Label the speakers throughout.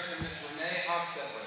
Speaker 1: Jefferson, Miss Renee Hostetler.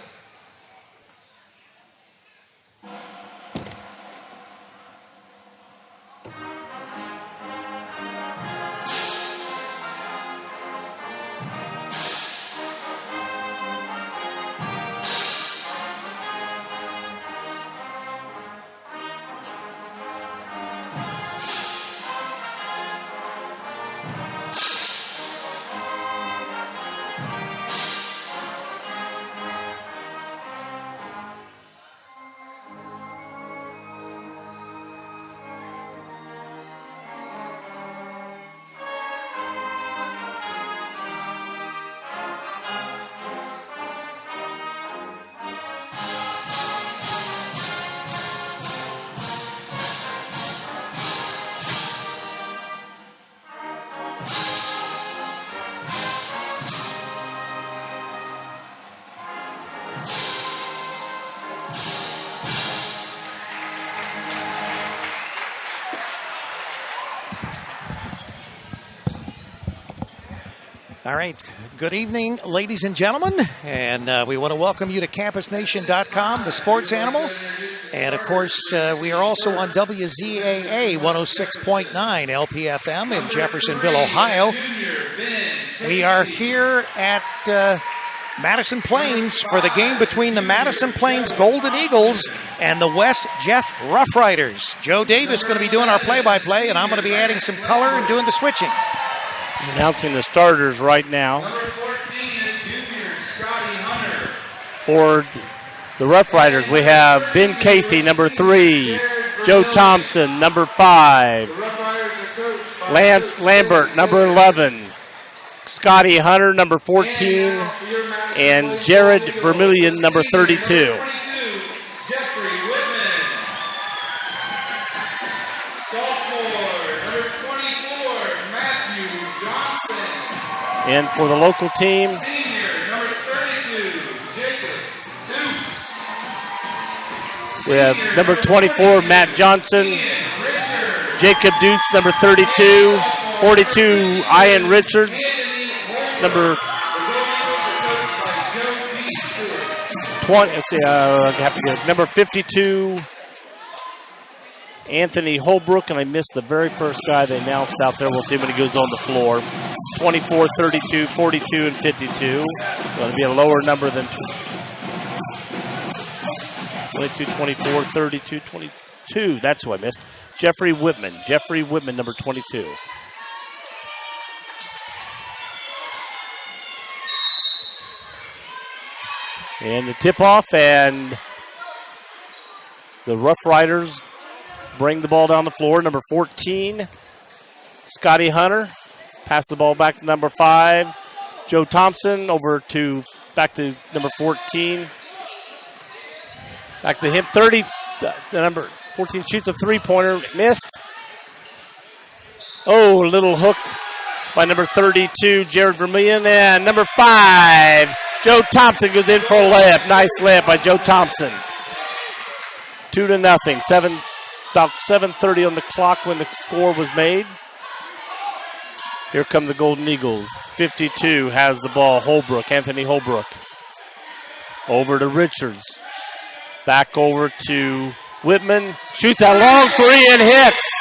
Speaker 2: All right. Good evening, ladies and gentlemen. And we want to welcome you to CampusNation.com, the sports animal. And, of course, we are also on WZAA 106.9 LPFM in Jeffersonville, Ohio. We are here at Madison Plains for the game between the Madison Plains Golden Eagles and the West Jeff Rough Riders. Joe Davis is going to be doing our play-by-play, and I'm going to be adding some color and doing the switching.
Speaker 3: Announcing the starters right now.
Speaker 1: Number 14, junior Scotty Hunter.
Speaker 3: For the Rough Riders, we have Ben Casey, number 3. Joe Thompson, number 5. Lance Lambert, number 11. Scotty Hunter, number 14. And Jared Vermillion, number 32. And for the local team,
Speaker 1: Senior, number 32, Jacob Dukes.
Speaker 3: we have number 24, Matt Johnson. Jacob Dukes, number 32. 42, Ian Richards. Number 20, number 52, Anthony Holbrook, and I missed the very first guy they announced out there. We'll see when he goes on the floor. 24, 32, 42, and 52. Going to be a lower number than 22, 24, 32, 22. That's who I missed. Jeffrey Whitman, number 22. And the tip-off, and the Rough Riders bring the ball down the floor. Number 14, Scotty Hunter. Pass the ball back to number 5. Joe Thompson back to number 14. Back to him. 30, the number 14 shoots a three-pointer. Missed. Oh, a little hook by number 32, Jared Vermillion. And number 5, Joe Thompson goes in for a layup. Nice layup by Joe Thompson. 2-0. About 7:30 on the clock when the score was made. Here come the Golden Eagles. 52 has the ball. Anthony Holbrook. Over to Richards. Back over to Whitman. Shoots a long three and hits.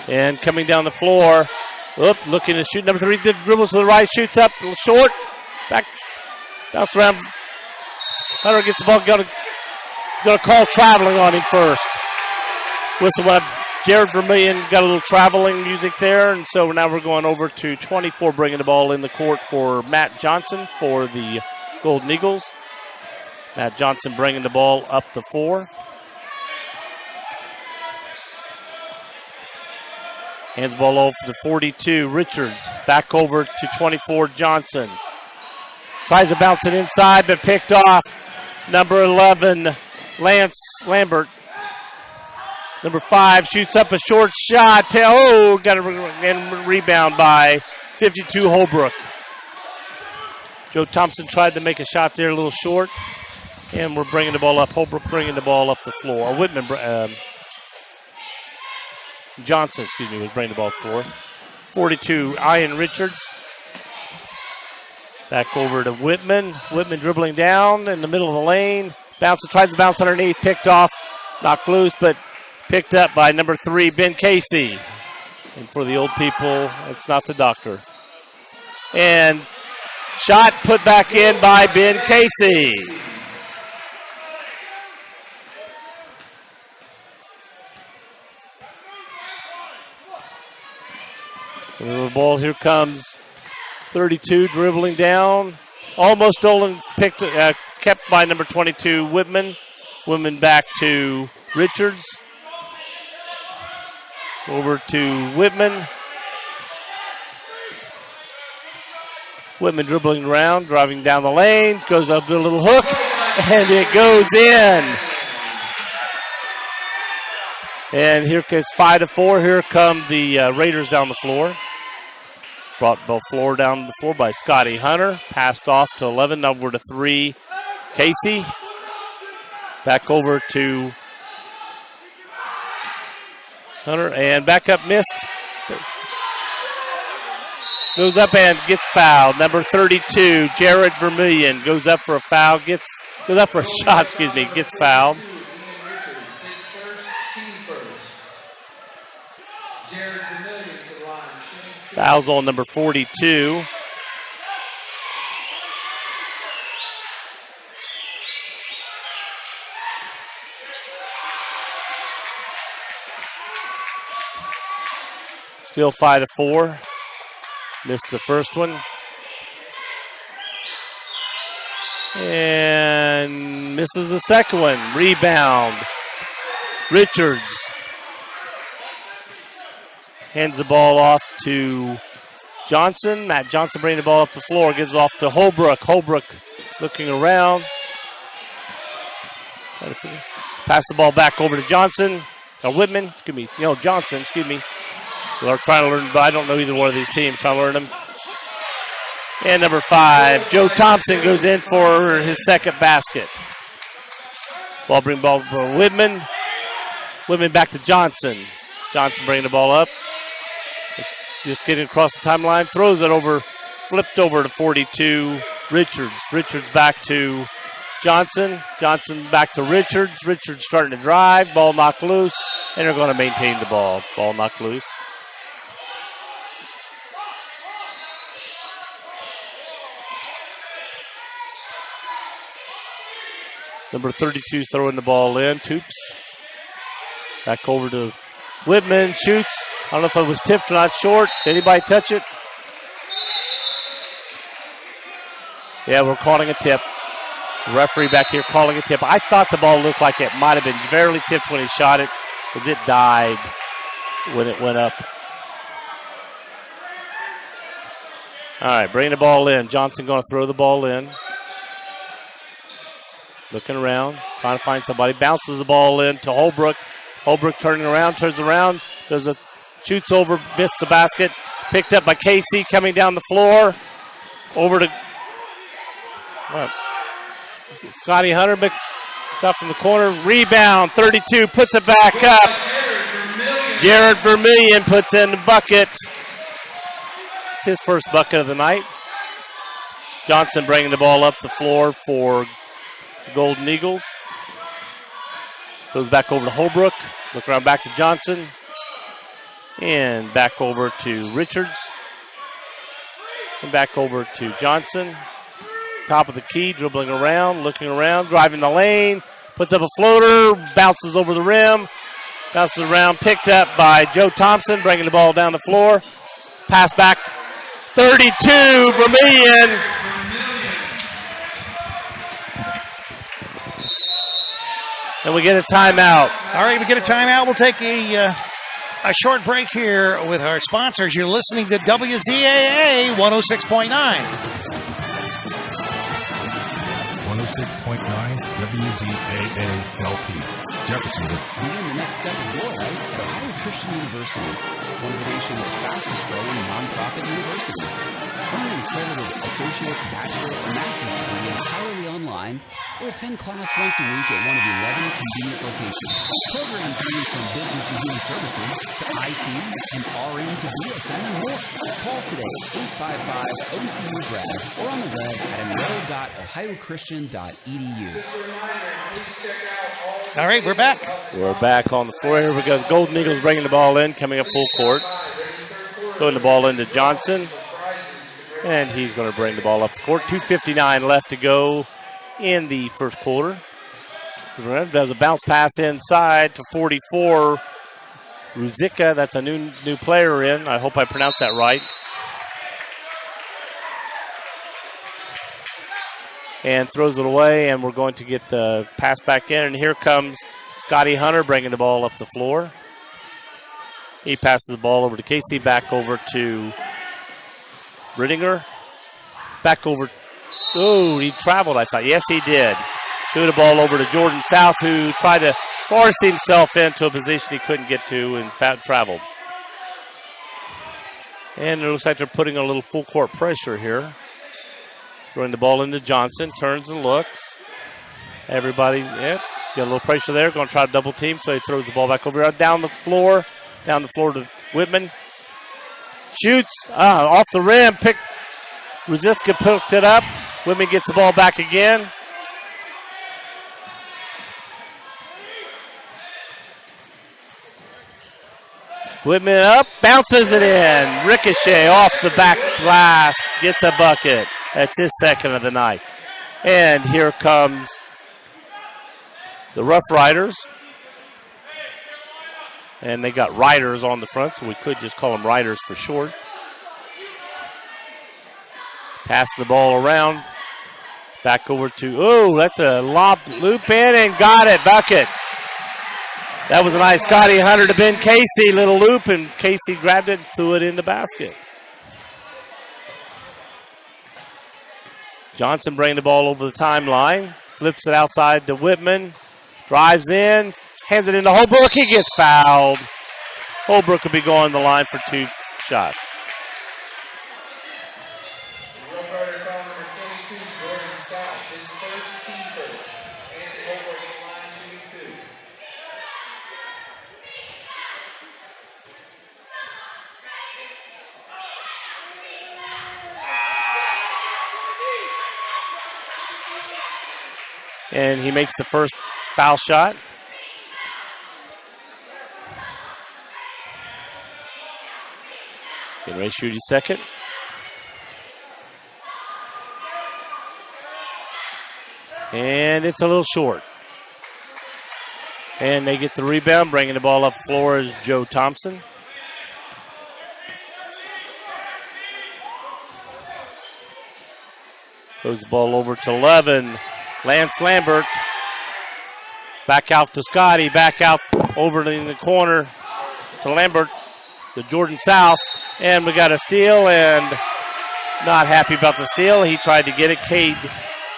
Speaker 3: And coming down the floor. Looking to shoot. Number 3 dribbles to the right. Shoots up. A little short. Back. Bounce around. Hunter gets the ball. Going to call traveling on him first. Whistle went up. Jared Vermillion got a little traveling music there. And so now we're going over to 24, bringing the ball in the court for Matt Johnson for the Golden Eagles. Matt Johnson bringing the ball up the floor. Hands the ball over to 42, Richards. Back over to 24, Johnson. Tries to bounce it inside, but picked off. Number 11, Lance Lambert. Number 5 shoots up a short shot. Got a rebound by 52, Holbrook. Joe Thompson tried to make a shot there, a little short. And we're bringing the ball up. Holbrook bringing the ball up the floor. Whitman Johnson, was bringing the ball forward. 42, Ian Richards. Back over to Whitman. Whitman dribbling down in the middle of the lane. Tries to bounce underneath, picked off, knocked loose, but picked up by number 3, Ben Casey. And for the old people, it's not the doctor. And shot put back in by Ben Casey. The ball, here comes 32 dribbling down. Almost stolen, kept by number 22, Whitman. Whitman back to Richards. Over to Whitman. Whitman dribbling around, driving down the lane. Goes up to a little hook, and it goes in. And here goes 5-4. Here come the Raiders down the floor. Brought the floor down the floor by Scotty Hunter. Passed off to 11, over to 3, Casey. Back over to Hunter, and back up missed. Goes up and gets fouled. Number 32, Jared Vermillion, goes up for a foul, goes up for a shot, gets fouled. Fouls on number 42. Still 5-4. Missed the first one. And misses the second one. Rebound. Richards hands the ball off to Johnson. Matt Johnson bringing the ball up the floor. Gives it off to Holbrook. Holbrook looking around. Pass the ball back over to Johnson. Or Whitman. Johnson. They're trying to learn, but I don't know either one of these teams. Trying to learn them. And number 5, Joe Thompson goes in for his second basket. Ball for Whitman. Whitman back to Johnson. Johnson bringing the ball up. Just getting across the timeline. Throws it over. Flipped over to 42, Richards. Richards back to Johnson. Johnson back to Richards. Richards starting to drive. Ball knocked loose. And they're going to maintain the ball. Ball knocked loose. Number 32 throwing the ball in. Toops. Back over to Whitman. Shoots. I don't know if it was tipped or not. Short. Did anybody touch it? Yeah, we're calling a tip. The referee back here calling a tip. I thought the ball looked like it might have been barely tipped when he shot it, because it died when it went up. All right, bring the ball in. Johnson going to throw the ball in. Looking around, trying to find somebody. Bounces the ball in to Holbrook. Holbrook turns around, shoots over, missed the basket. Picked up by Casey, coming down the floor. Over to Scotty Hunter, shot from the corner. Rebound, 32, puts it back up. Jared Vermillion puts in the bucket. It's his first bucket of the night. Johnson bringing the ball up the floor for the Golden Eagles. Goes back over to Holbrook. Look around back to Johnson. And back over to Richards. And back over to Johnson. Top of the key, dribbling around, looking around, driving the lane. Puts up a floater, bounces over the rim. Bounces around, picked up by Joe Thompson, bringing the ball down the floor. Pass back. 32, Vermillion. And we get a timeout.
Speaker 2: All right, we get a timeout. We'll take a short break here with our sponsors. You're listening to WZAA 106.9.
Speaker 4: 106.9 WZAA LP. Jefferson.
Speaker 5: Begin the next step of your life at Ohio Christian University, one of the nation's fastest growing nonprofit universities. Earn an accredited associate, bachelor, or master's degree entirely online, or attend class once a week at one of 11 convenient locations. Programs range from business and home services to IT and RN to BSN and more. Call today, 855-OCU-GRAD, or on the web at enroll.ohiochristian.edu.
Speaker 2: All right, we're back.
Speaker 3: We're back on the floor. Here we go. Golden Eagles bringing the ball in, coming up full court. Throwing the ball into Johnson. And he's going to bring the ball up the court. 2:59 left to go in the first quarter. Does a bounce pass inside to 44. Ruzicka, that's a new player in. I hope I pronounced that right. And throws it away, and we're going to get the pass back in. And here comes Scotty Hunter bringing the ball up the floor. He passes the ball over to Casey, back over to Brittinger. Back over. Oh, he traveled, I thought. Yes, he did. Threw the ball over to Jordan South, who tried to force himself into a position he couldn't get to and traveled. And it looks like they're putting a little full court pressure here. Throwing the ball into Johnson, turns and looks. Everybody, get a little pressure there. Going to try to double team, so he throws the ball back over here. Down the floor to Whitman. Shoots, off the rim. Rosiska picked it up. Whitman gets the ball back again. Whitman up, bounces it in. Ricochet off the back glass, gets a bucket. That's his second of the night. And here comes the Rough Riders. And they got Riders on the front, so we could just call them Riders for short. Passing the ball around. Back over to, that's a loop in and got it, bucket. That was a nice Scotty Hunter to Ben Casey, little loop, and Casey grabbed it and threw it in the basket. Johnson bringing the ball over the timeline, flips it outside to Whitman, drives in, hands it into Holbrook. He gets fouled. Holbrook will be going to the line for 2 shots.
Speaker 1: Rough Rider foul number 22, Jordan South, his first team coach. And Holbrook in line shooting 2.
Speaker 3: And he makes the first foul shot. Getting ready to shoot his second. And it's a little short. And they get the rebound. Bringing the ball up the floor is Joe Thompson. Throws the ball over to 11. Lance Lambert. Back out to Scotty. Back out over in the corner to Lambert. To Jordan South. And we got a steal, and not happy about the steal. He tried to get it. Cade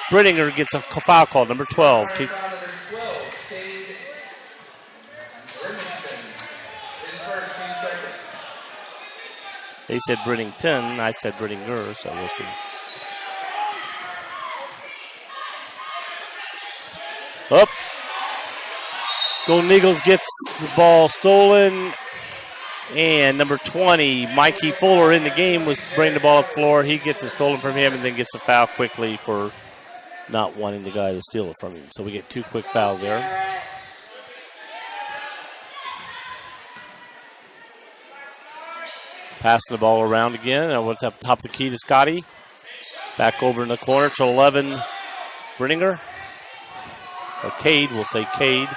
Speaker 3: Brittinger gets a foul call, number 12.
Speaker 1: Foul number 12, Cade Brittington, his first team second.
Speaker 3: They said Brittington. I said Brittinger, so we'll see. Up. Golden Eagles gets the ball stolen. And number 20, Mikey Fuller in the game, was bringing the ball up the floor. He gets it stolen from him and then gets the foul quickly for not wanting the guy to steal it from him. So we get 2 quick fouls there. Passing the ball around again. I went up top of the key to Scotty. Back over in the corner to 11, Brittinger. Or Cade, we'll say Cade.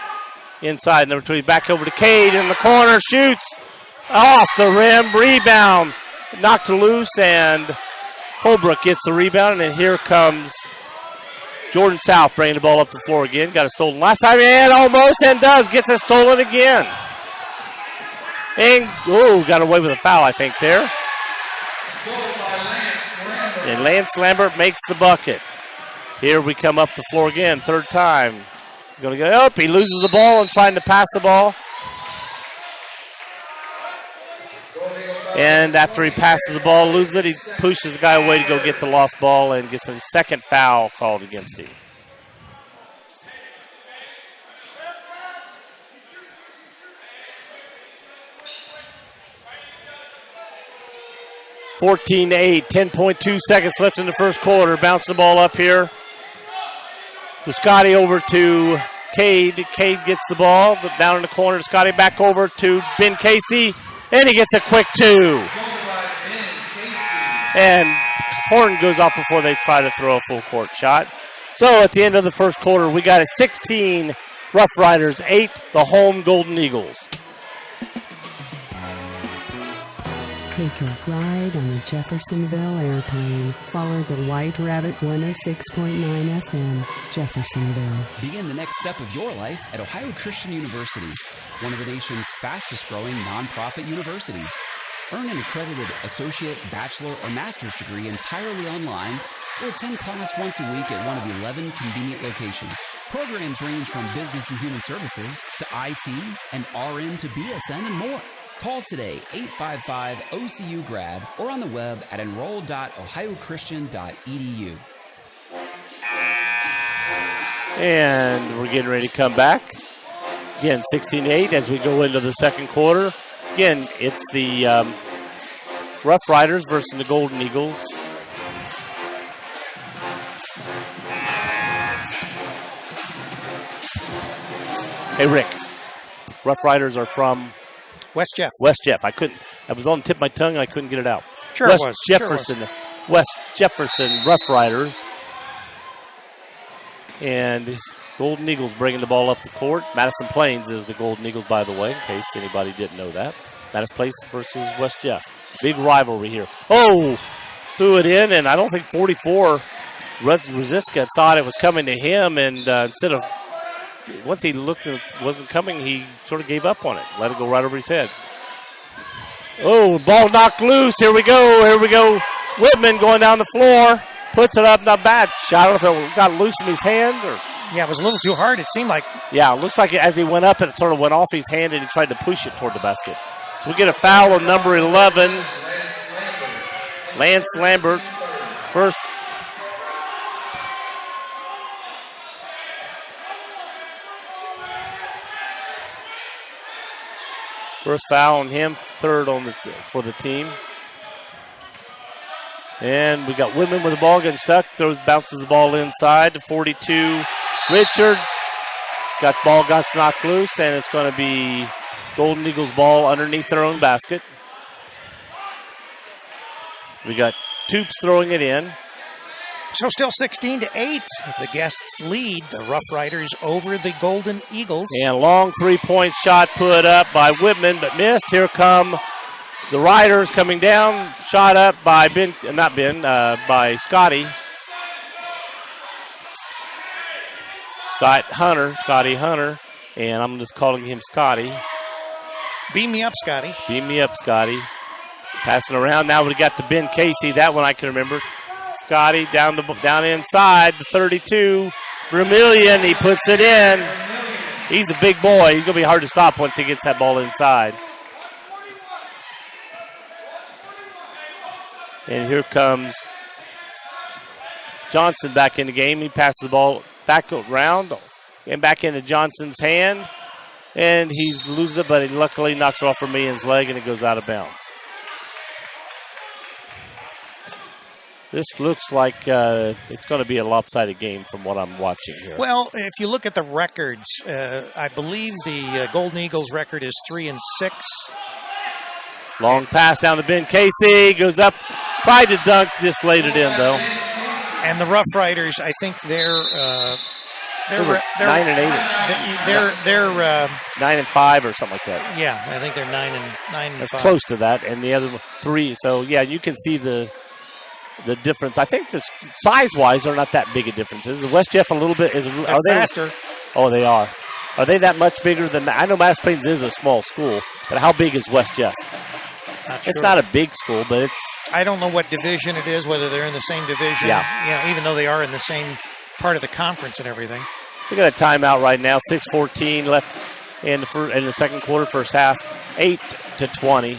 Speaker 3: Inside, number 20, back over to Cade in the corner, shoots. Off the rim, rebound. Knocked loose, and Holbrook gets the rebound, and here comes Jordan South bringing the ball up the floor again. Got it stolen last time, and almost, and does. Gets it stolen again. And, got away with a foul, I think, there. And Lance Lambert makes the bucket. Here we come up the floor again, third time. He's going to go up. He loses the ball and trying to pass the ball. And after he passes the ball, loses it, he pushes the guy away to go get the lost ball and gets a second foul called against him. 14-8, 10.2 seconds left in the first quarter. Bouncing the ball up here to Scotty, over to Cade. Cade gets the ball down in the corner. Scotty back over to Ben Casey, and he gets a quick two. And horn goes off before they try to throw a full court shot. So at the end of the first quarter, we got a 16 Rough Riders, 8 the home Golden Eagles.
Speaker 6: Take a ride on the Jeffersonville airplane. Follow the White Rabbit 106.9 FM, Jeffersonville.
Speaker 5: Begin the next step of your life at Ohio Christian University, one of the nation's fastest-growing nonprofit universities. Earn an accredited associate, bachelor, or master's degree entirely online, or attend class once a week at one of 11 convenient locations. Programs range from business and human services to IT and RN to BSN and more. Call today, 855-OCU-GRAD, or on the web at enroll.ohiochristian.edu.
Speaker 3: And we're getting ready to come back. Again, 16-8 as we go into the second quarter. Again, it's the Rough Riders versus the Golden Eagles. Hey, Rick. Rough Riders are from
Speaker 2: West Jeff.
Speaker 3: West Jeff. I was on the tip of my tongue and I couldn't get it out.
Speaker 2: Sure
Speaker 3: West
Speaker 2: it was.
Speaker 3: Jefferson.
Speaker 2: Sure
Speaker 3: West Jefferson Rough Riders. And Golden Eagles bringing the ball up the court. Madison Plains is the Golden Eagles, by the way, in case anybody didn't know that. Madison Plains versus West Jeff. Big rivalry here. Oh, threw it in, and I don't think 44, Rosiska thought it was coming to him, and instead of, once he looked and it wasn't coming, he sort of gave up on it. Let it go right over his head. Oh, ball knocked loose. Here we go. Whitman going down the floor. Puts it up, not bad. Shot it, got loose from his hand.
Speaker 2: Yeah, it was a little too hard, it seemed like.
Speaker 3: Yeah, it looks like as he went up, it sort of went off his hand and he tried to push it toward the basket. So we get a foul on number 11, Lance Lambert. First foul on him, third for the team. And we got Whitman with the ball getting stuck. Bounces the ball inside to 42. Richards got knocked loose, and it's going to be Golden Eagles ball underneath their own basket. We got Toops throwing it in.
Speaker 2: So still 16-8. The guests lead the Rough Riders over the Golden Eagles.
Speaker 3: And a long three-point shot put up by Whitman, but missed. Here come the Riders coming down. Shot up by by Scotty. Scotty Hunter, and I'm just calling him Scotty.
Speaker 2: Beam me up, Scotty.
Speaker 3: Passing around, now we got to Ben Casey. That one I can remember. Scotty down inside, the 32. Vermillion, he puts it in. He's a big boy. He's going to be hard to stop once he gets that ball inside. And here comes Johnson back in the game. He passes the ball back around and back into Johnson's hand. And he loses it, but he luckily knocks it off Vermillion's leg and it goes out of bounds. This looks like it's going to be a lopsided game from what I'm watching here.
Speaker 2: Well, if you look at the records, I believe the Golden Eagles record is 3-6.
Speaker 3: Long pass down to Ben Casey. Goes up. Tried to dunk. Just laid it in, though.
Speaker 2: And the Rough Riders, I think they're
Speaker 3: 9-8.
Speaker 2: They're
Speaker 3: 9-5 or something like that.
Speaker 2: Yeah, I think they're 9-5.
Speaker 3: They're close to that, and the other 3. So yeah, you can see the difference. I think size-wise, they're not that big a difference. Is West Jeff a little bit? Are they
Speaker 2: faster?
Speaker 3: Oh, they are. Are they that much bigger than that? I know Madison Plains is a small school, but how big is West Jeff? It's not a big school, but it's...
Speaker 2: I don't know what division it is, whether they're in the same division.
Speaker 3: Yeah.
Speaker 2: Even though they are in the same part of the conference and everything.
Speaker 3: We got a timeout right now. 6:14 left in the second quarter, first half. 8-20.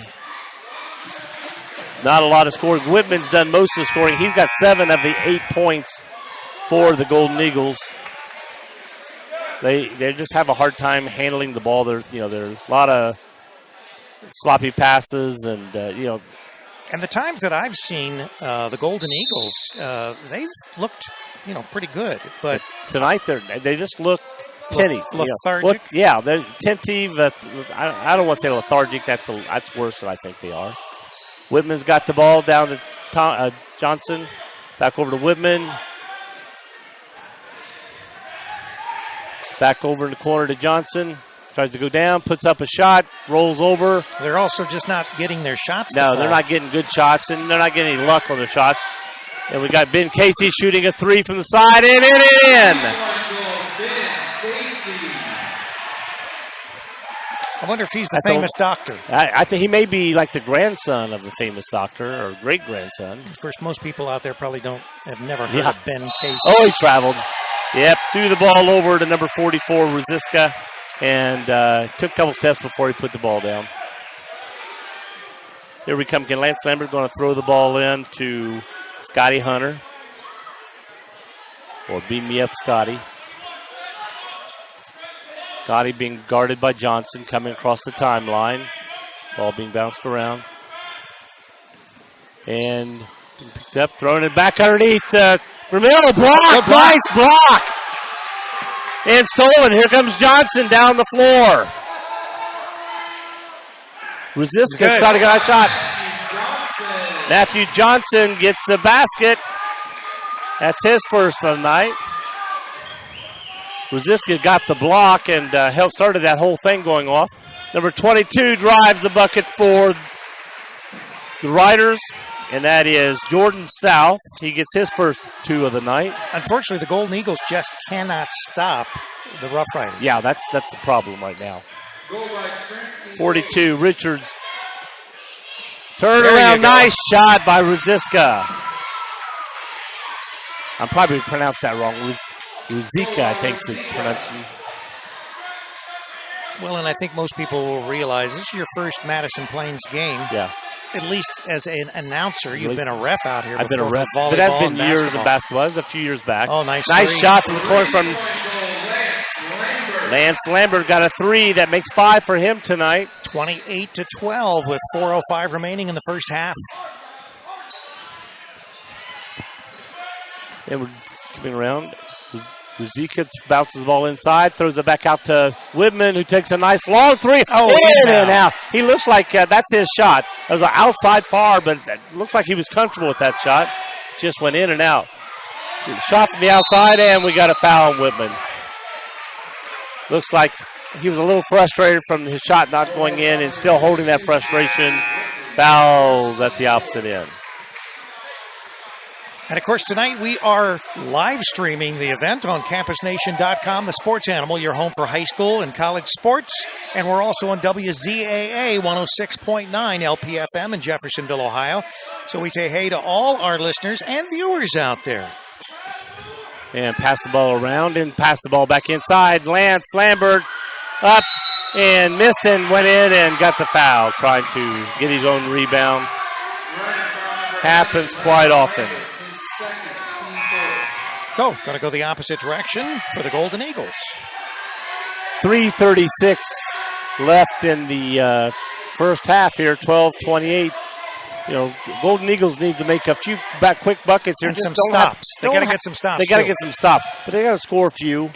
Speaker 3: Not a lot of scoring. Whitman's done most of the scoring. He's got 7 of the 8 points for the Golden Eagles. They just have a hard time handling the ball. There's a lot of sloppy passes, and
Speaker 2: And the times that I've seen the Golden Eagles, they've looked, pretty good. But
Speaker 3: tonight they just look tinny,
Speaker 2: lethargic.
Speaker 3: They're tentative. I don't want to say lethargic. That's worse than I think they are. Whitman's got the ball down to Johnson. Back over to Whitman. Back over in the corner to Johnson. Tries to go down, puts up a shot, rolls over.
Speaker 2: They're also just not getting their shots.
Speaker 3: No, they're not getting good shots, and they're not getting any luck on their shots. And we got Ben Casey shooting a three from the side, and in.
Speaker 2: I wonder if he's the famous doctor.
Speaker 3: I think he may be like the grandson of the famous doctor or great-grandson.
Speaker 2: Of course, most people out there probably have never heard of Ben Casey.
Speaker 3: Oh, he traveled. Yep, threw the ball over to number 44, Rosiska, and took a couple steps before he put the ball down. Here we come. Lance Lambert going to throw the ball in to Scotty Hunter. Or beam me up, Scotty. Scotty being guarded by Johnson, coming across the timeline. Ball being bounced around. And picks up, throwing it back underneath. Vermeil, block, nice block. And stolen. Here comes Johnson down the floor. Rosiska's got a shot. Matthew Johnson gets the basket. That's his first of the night. Rosiska got the block and helped started that whole thing going off. Number 22 drives the bucket for the Riders, and that is Jordan South. He gets his first two of the night.
Speaker 2: Unfortunately, the Golden Eagles just cannot stop the Rough Riders.
Speaker 3: Yeah, that's the problem right now. 42, Richards. Turnaround, nice shot by Rosiska. I'm probably pronounced that wrong. Ruzika, I think, is pronouncing.
Speaker 2: Well, and I think most people will realize this is your first Madison Plains game.
Speaker 3: Yeah.
Speaker 2: At least as an announcer, you've been a ref out here.
Speaker 3: I've been a ref,
Speaker 2: but
Speaker 3: that's been years of basketball. That was a few years back.
Speaker 2: Oh, nice
Speaker 3: shot from the corner from Lance Lambert. Got a three that makes 5 for him tonight.
Speaker 2: 28-12 with 4:05 remaining in the first half.
Speaker 3: And we're coming around. Ruzika bounces the ball inside, throws it back out to Whitman, who takes a nice long three.
Speaker 2: Oh,
Speaker 3: in and out. He looks like that's his shot. It was an outside far, but it looks like he was comfortable with that shot. Just went in and out. Shot from the outside, and we got a foul on Whitman. Looks like he was a little frustrated from his shot not going in and still holding that frustration. Fouls at the opposite end.
Speaker 2: And, of course, tonight we are live streaming the event on CampusNation.com, the sports animal, your home for high school and college sports. And we're also on WZAA 106.9 LPFM in Jeffersonville, Ohio. So we say hey to all our listeners and viewers out there.
Speaker 3: And pass the ball around and pass the ball back inside. Lance Lambert up and missed and went in and got the foul, trying to get his own rebound. Happens quite often.
Speaker 2: Going to go the opposite direction for the Golden Eagles.
Speaker 3: 3:36 left in the first half here, 12-28. Golden Eagles need to make a few quick buckets here.
Speaker 2: And some stops. They got to get some stops.
Speaker 3: They got to get some stops, but they got to score a few.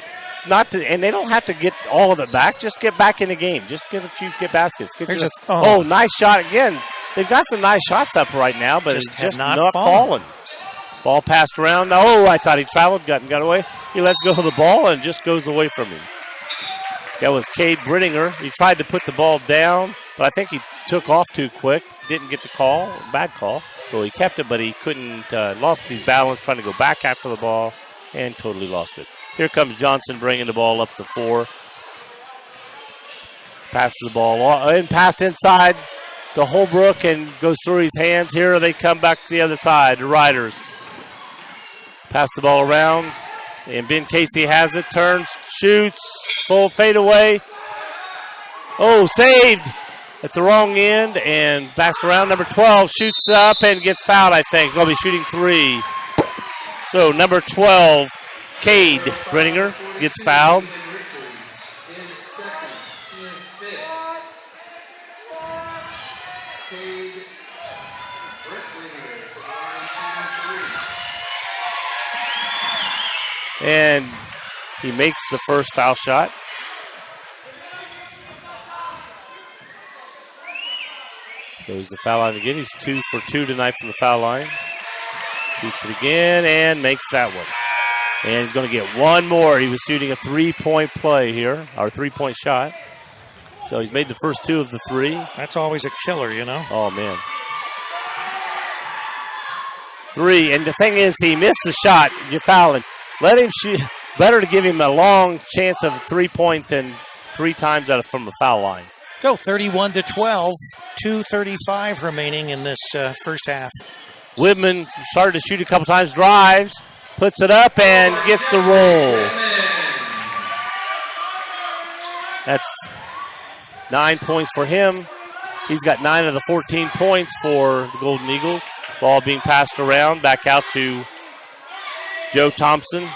Speaker 3: And they don't have to get all of it back. Just get back in the game. Just get a few baskets. Nice shot again. They've got some nice shots up right now, but it's just not falling. Ball passed around. Oh, I thought he traveled, got away. He lets go of the ball and just goes away from him. That was Cade Brittinger. He tried to put the ball down, but I think he took off too quick. Didn't get the call. Bad call. So he kept it, but he couldn't. Lost his balance trying to go back after the ball and totally lost it. Here comes Johnson bringing the ball up the 4. Passes the ball and passed inside to Holbrook and goes through his hands. Here they come back to the other side, the Riders. Pass the ball around, and Ben Casey has it, turns, shoots, full fade away. Oh, saved at the wrong end, and backs around. Number 12 shoots up and gets fouled, I think. He's going to be shooting 3. So number 12, Cade Brittinger, gets fouled. And he makes the first foul shot. Goes the foul line again. He's 2 for 2 tonight from the foul line. Shoots it again and makes that one. And he's going to get one more. He was shooting a 3-point play here, or 3-point shot. So he's made the first 2 of the 3.
Speaker 2: That's always a killer, you know.
Speaker 3: Oh, man. 3. And the thing is, he missed the shot. You foul him. Let him shoot. Better to give him a long chance of a 3-point than 3 times out of from the foul line.
Speaker 2: Go 31-12. 2:35 remaining in this first half.
Speaker 3: Whitman started to shoot a couple times, drives, puts it up, and gets the roll. That's 9 points for him. He's got 9 of the 14 points for the Golden Eagles. Ball being passed around, back out to Joe Thompson.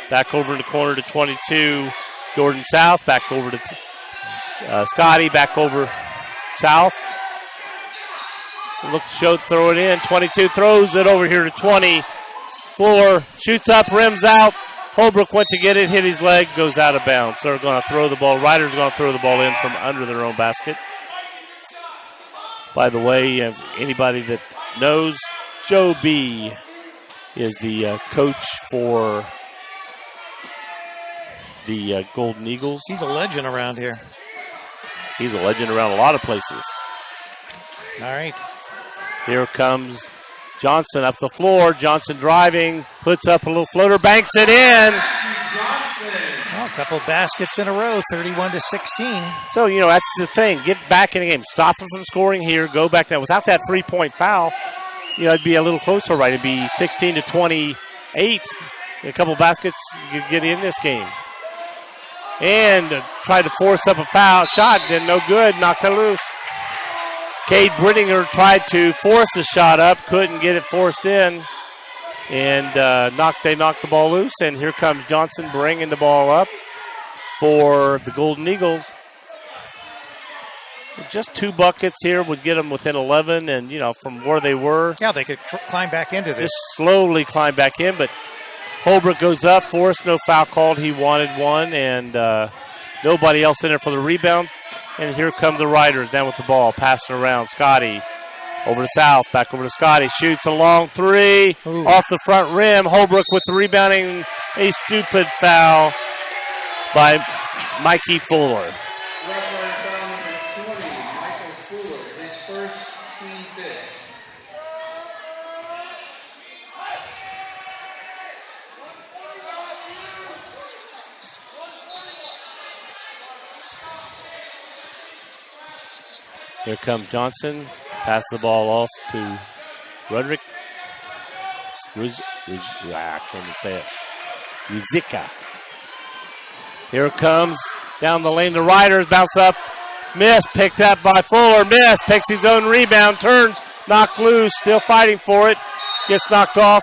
Speaker 3: Back over in the corner to 22, Jordan South. Back over to Scotty, back over South. Look to show, throw it in. 22 throws it over here to 20. Floor shoots up, rims out. Holbrook went to get it, hit his leg, goes out of bounds. They're going to throw the ball. Riders going to throw the ball in from under their own basket. By the way, anybody that knows, Joe B is the coach for the Golden Eagles.
Speaker 2: He's a legend around here.
Speaker 3: He's a legend around a lot of places.
Speaker 2: All right.
Speaker 3: Here comes Johnson up the floor. Johnson driving, puts up a little floater, banks it in.
Speaker 2: Oh, a couple baskets in a row, 31-16.
Speaker 3: So, you know, that's the thing. Get back in the game. Stop him from scoring here. Go back down. Without that 3-point foul, you know, it'd be a little closer, right? It'd be 16-28. A couple baskets, you get in this game. And tried to force up a foul shot. Did no good. Knocked it loose. Cade Brittinger tried to force the shot up. Couldn't get it forced in. And they knocked the ball loose. And here comes Johnson bringing the ball up for the Golden Eagles. Just 2 buckets here would get them within 11. And, you know, from where they were.
Speaker 2: Yeah, they could climb back into this.
Speaker 3: Just slowly climb back in. But Holbrook goes up. Forced, no foul called. He wanted one. And nobody else in there for the rebound. And here come the Riders down with the ball. Passing around. Scotty over to South. Back over to Scotty. Shoots a long 3. Ooh. Off the front rim. Holbrook with the rebounding. A stupid foul by Mikey Fuller. Here comes Johnson. Pass the ball off to Roderick. I can't even say it. Ruzicka. Here it comes. Down the lane, the Riders bounce up. Miss, picked up by Fuller. Miss, takes his own rebound. Turns, knocked loose. Still fighting for it. Gets knocked off.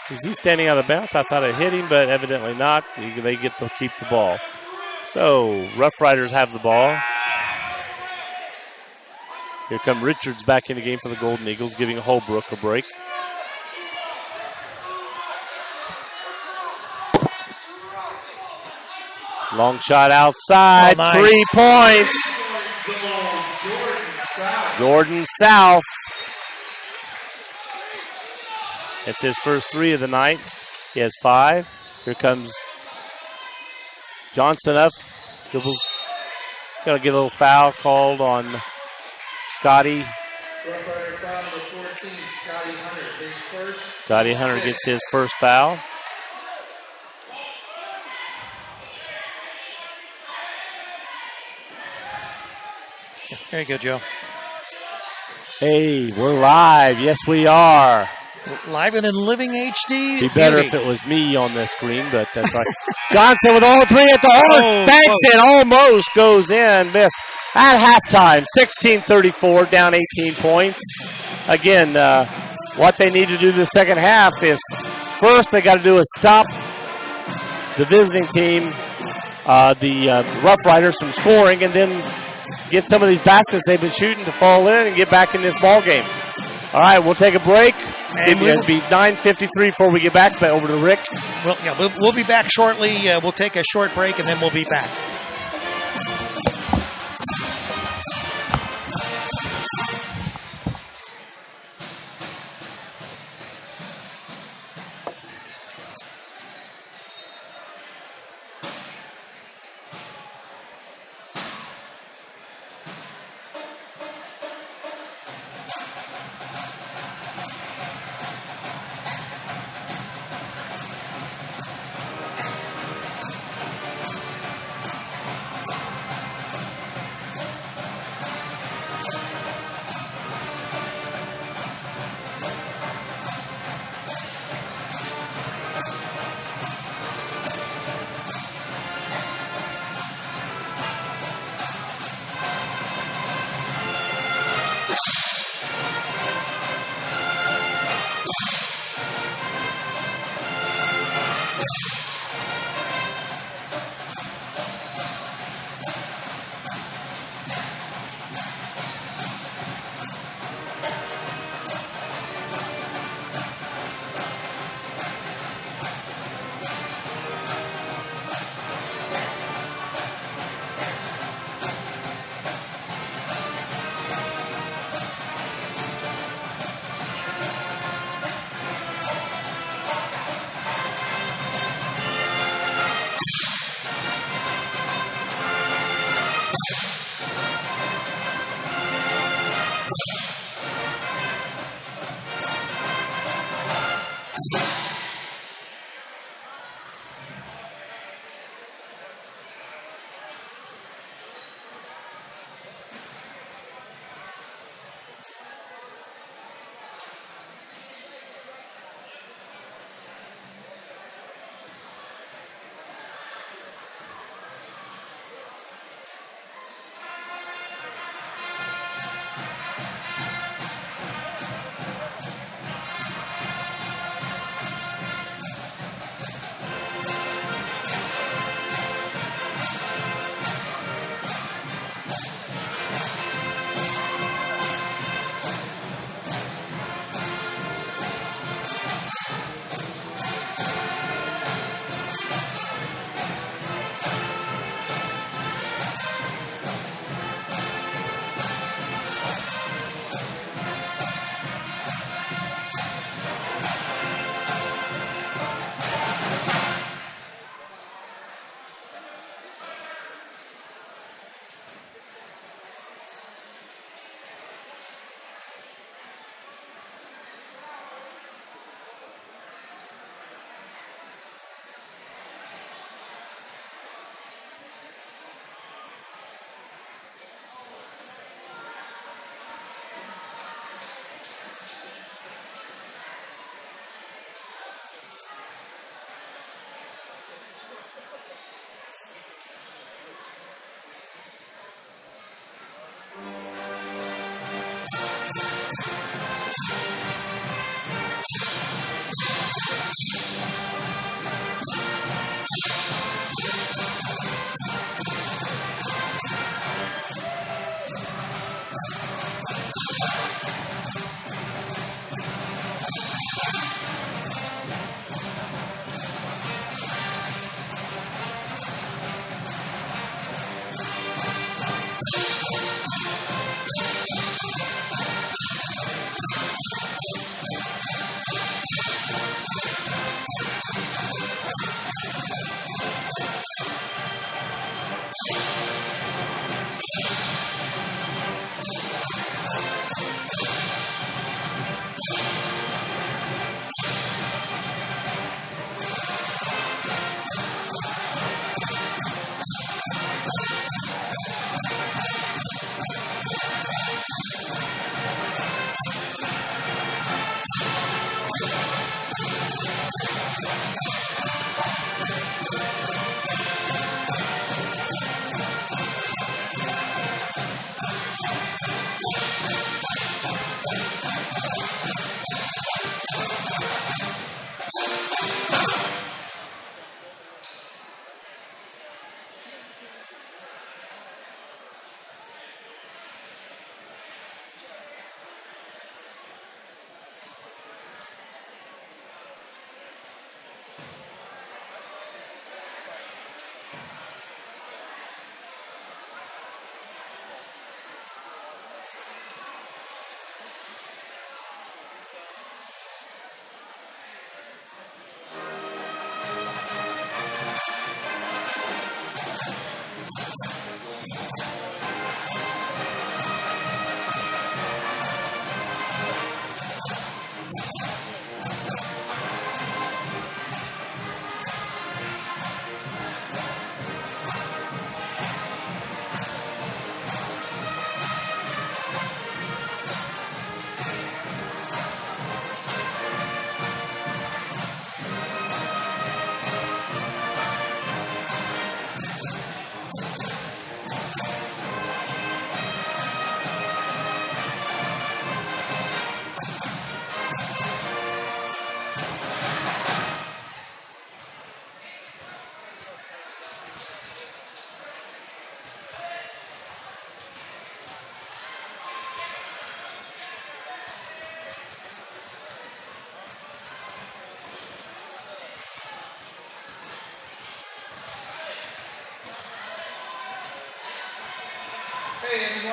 Speaker 3: Is he standing out of bounds? I thought it hit him, but evidently not. They get to keep the ball. So, Rough Riders have the ball. Here come Richards back in the game for the Golden Eagles, giving Holbrook a break. Long shot outside, oh, nice. 3 points. Jordan South. It's his first 3 of the night. He has 5. Here comes Johnson up. Going to get a little foul called on Scotty. Scotty Hunter gets his first foul.
Speaker 2: There you go, Joe.
Speaker 3: Hey, we're live. Yes, we are.
Speaker 2: Live and in living HD.
Speaker 3: Be better if it was me on the screen, but that's right. Johnson with all 3 at the horn. Banks it, almost goes in. Missed. At halftime, 16-34, down 18 points. Again, what they need to do the second half is first they got to do is stop the visiting team, the Rough Riders, from scoring, and then get some of these baskets they've been shooting to fall in and get back in this ball game. All right, we'll take a break.
Speaker 2: And
Speaker 3: It'll be 9:53 before we get back. But over to Rick.
Speaker 2: Well, yeah, we'll be back shortly. We'll take a short break, and then we'll be back.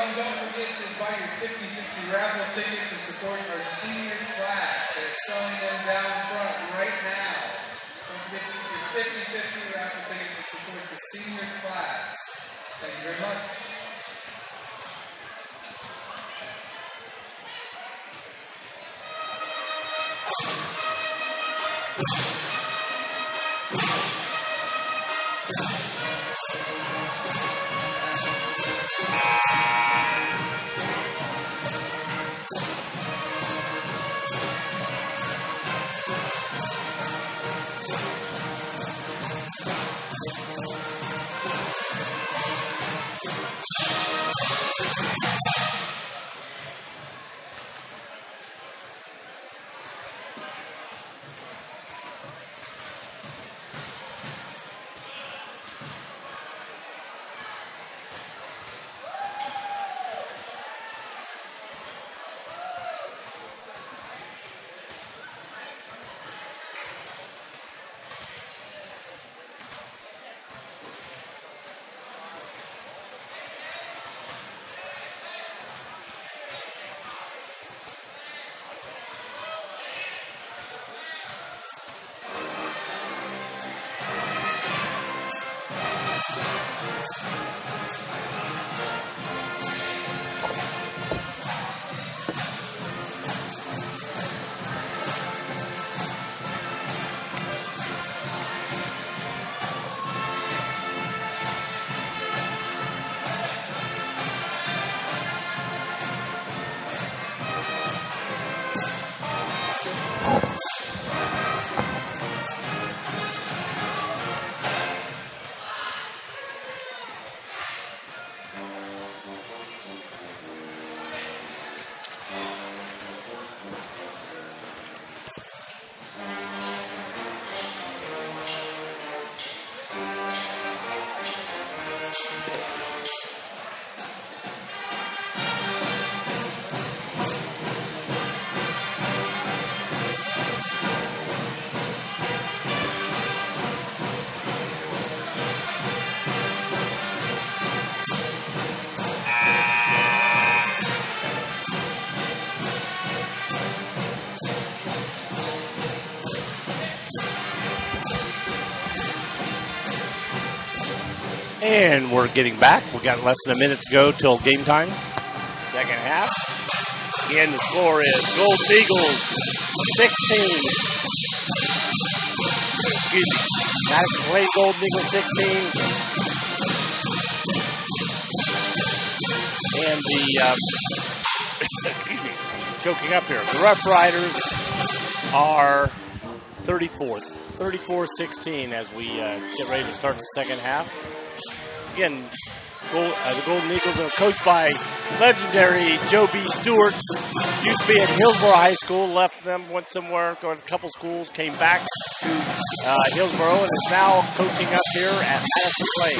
Speaker 1: everyone, don't forget to buy your 50/50 raffle ticket to support our senior class. They're selling them down front right now. Don't forget to get your 50/50 raffle ticket to support the senior class. Thank you very much.
Speaker 3: And we're getting back. We got less than a minute to go till game time. Second half. Again, the score is Golden Eagles 16. Excuse me. Madison Clay, Golden Eagles 16. And the excuse me, choking up here. The Rough Riders are 34-16 as we get ready to start the second half. Again, the Golden Eagles are coached by legendary Joe B. Stewart. Used to be at Hillsborough High School, left them, went somewhere, going to a couple schools, came back to Hillsborough, and is now coaching up here at Madison Clay.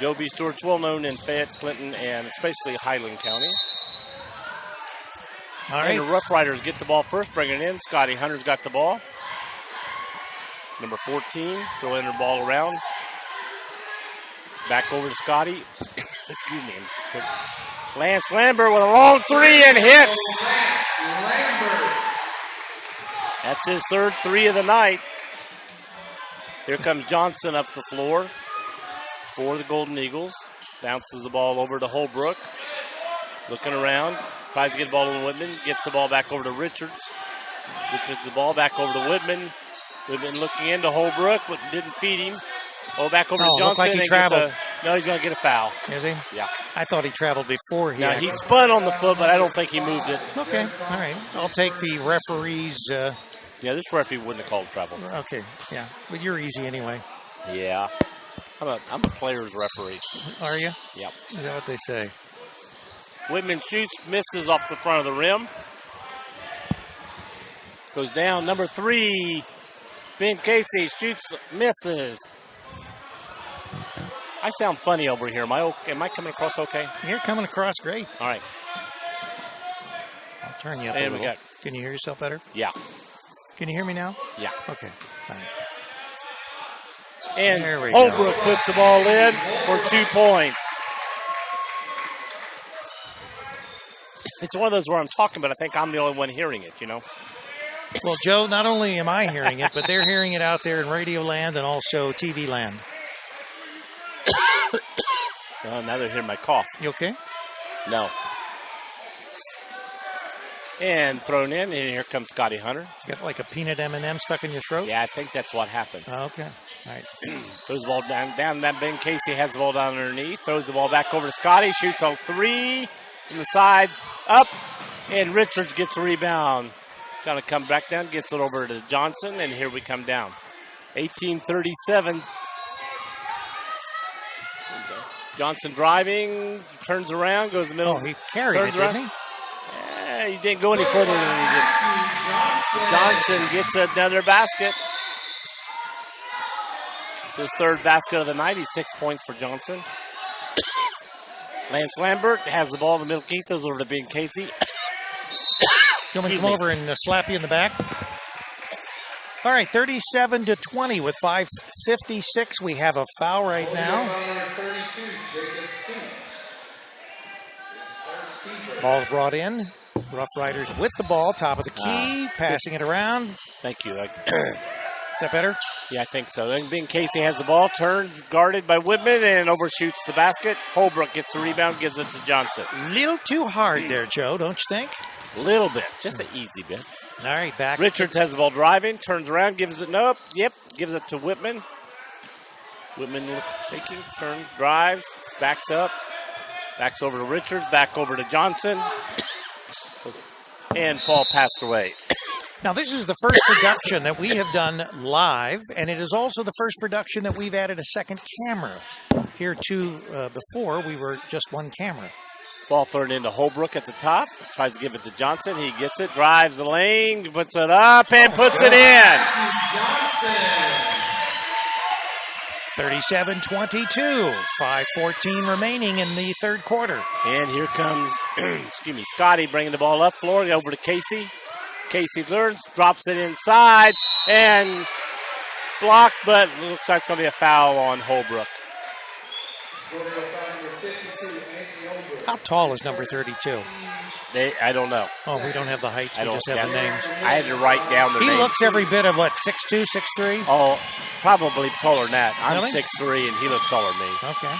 Speaker 3: Joe B. Stewart's well known in Fayette, Clinton, and especially Highland County.
Speaker 2: All right.
Speaker 3: And the Rough Riders get the ball first, bring it in. Scotty Hunter's got the ball. Number 14, throwing the ball around. Back over to Scotty. Excuse me. Lance Lambert with a long three and hits. That's his third three of the night. Here comes Johnson up the floor for the Golden Eagles. Bounces the ball over to Holbrook. Looking around. Tries to get the ball to Whitman. Gets the ball back over to Richards. Richards the ball back over to Whitman. Whitman looking into Holbrook, but didn't feed him. Oh, back over to Johnson.
Speaker 2: Looked like he traveled.
Speaker 3: No, he's going to get a foul.
Speaker 2: Is he?
Speaker 3: Yeah.
Speaker 2: I thought he traveled before he.
Speaker 3: Now, he spun on the foot, but I don't think he moved it.
Speaker 2: Okay, all right. I'll take the referee's.
Speaker 3: Yeah, this referee wouldn't have called travel.
Speaker 2: Okay, yeah. But you're easy anyway.
Speaker 3: Yeah. I'm a player's referee.
Speaker 2: Are you?
Speaker 3: Yep.
Speaker 2: Is that what they say?
Speaker 3: Whitman shoots, misses off the front of the rim. Goes down. Number 3, Ben Casey shoots, misses. I sound funny over here. Am I coming across okay?
Speaker 2: You're coming across great.
Speaker 3: All right.
Speaker 2: I'll turn you up
Speaker 3: And
Speaker 2: a little. Can you hear yourself better?
Speaker 3: Yeah.
Speaker 2: Can you hear me now?
Speaker 3: Yeah.
Speaker 2: Okay. All right.
Speaker 3: And
Speaker 2: There we
Speaker 3: Holbrook puts the ball in for 2 points. It's one of those where I'm talking, but I think I'm the only one hearing it, you know.
Speaker 2: Well, Joe, not only am I hearing it, but they're hearing it out there in Radio Land and also TV Land.
Speaker 3: Now they're hearing my cough.
Speaker 2: You okay?
Speaker 3: No. And thrown in, and here comes Scotty Hunter.
Speaker 2: Got like a peanut M&M stuck in your throat?
Speaker 3: Yeah, I think that's what happened.
Speaker 2: Okay. All right.
Speaker 3: Throws the ball down. That Ben Casey has the ball down underneath. Throws the ball back over to Scotty. Shoots on 3 from the side. Up. And Richards gets a rebound. Trying to come back down. Gets it over to Johnson. And here we come down. 18-37. Johnson driving. Turns around. Goes to the middle.
Speaker 2: Oh, he carried it, didn't he?
Speaker 3: Yeah, he didn't go any further than he did. Johnson gets another basket. It's his 3rd basket of the night. He's 6 points for Johnson. Lance Lambert has the ball in the middle. Keith goes over to Ben Casey.
Speaker 2: You want me to come over and slap you in the back? All right, 37-20 with 5:56. We have a foul right now. Ball's brought in. Rough Riders with the ball, top of the key, passing it around.
Speaker 3: Thank you.
Speaker 2: Is that better?
Speaker 3: Yeah, I think so. Then Ben Casey has the ball, turned, guarded by Whitman, and overshoots the basket. Holbrook gets the rebound, gives it to Johnson.
Speaker 2: Little too hard there, Joe, don't you think?
Speaker 3: A little bit, just an easy bit.
Speaker 2: All right, back.
Speaker 3: Richards has the ball driving, turns around, gives it gives it to Whitman. Whitman taking, turn, drives, backs up, backs over to Richards, back over to Johnson, and Paul passed away.
Speaker 2: Now, this is the first production that we have done live, and it is also the first production that we've added a second camera. Here, too, before, we were just one camera.
Speaker 3: Ball thrown into Holbrook at the top. Tries to give it to Johnson. He gets it, drives the lane, puts it up, and puts it in.
Speaker 1: Johnson.
Speaker 2: 37-22. 5:14 remaining in the 3rd quarter.
Speaker 3: And here comes, Scotty bringing the ball up floor, over to Casey. Casey learns, drops it inside, and blocked, but it looks like it's going to be a foul on Holbrook.
Speaker 2: How tall is number 32?
Speaker 3: I don't know.
Speaker 2: Oh, we don't have the heights. We just have the names.
Speaker 3: I had to write down the names.
Speaker 2: He looks every bit of, 6'2", 6'3"?
Speaker 3: Oh, probably taller than that. I'm
Speaker 2: Really?
Speaker 3: 6'3", and he looks taller than me.
Speaker 2: Okay.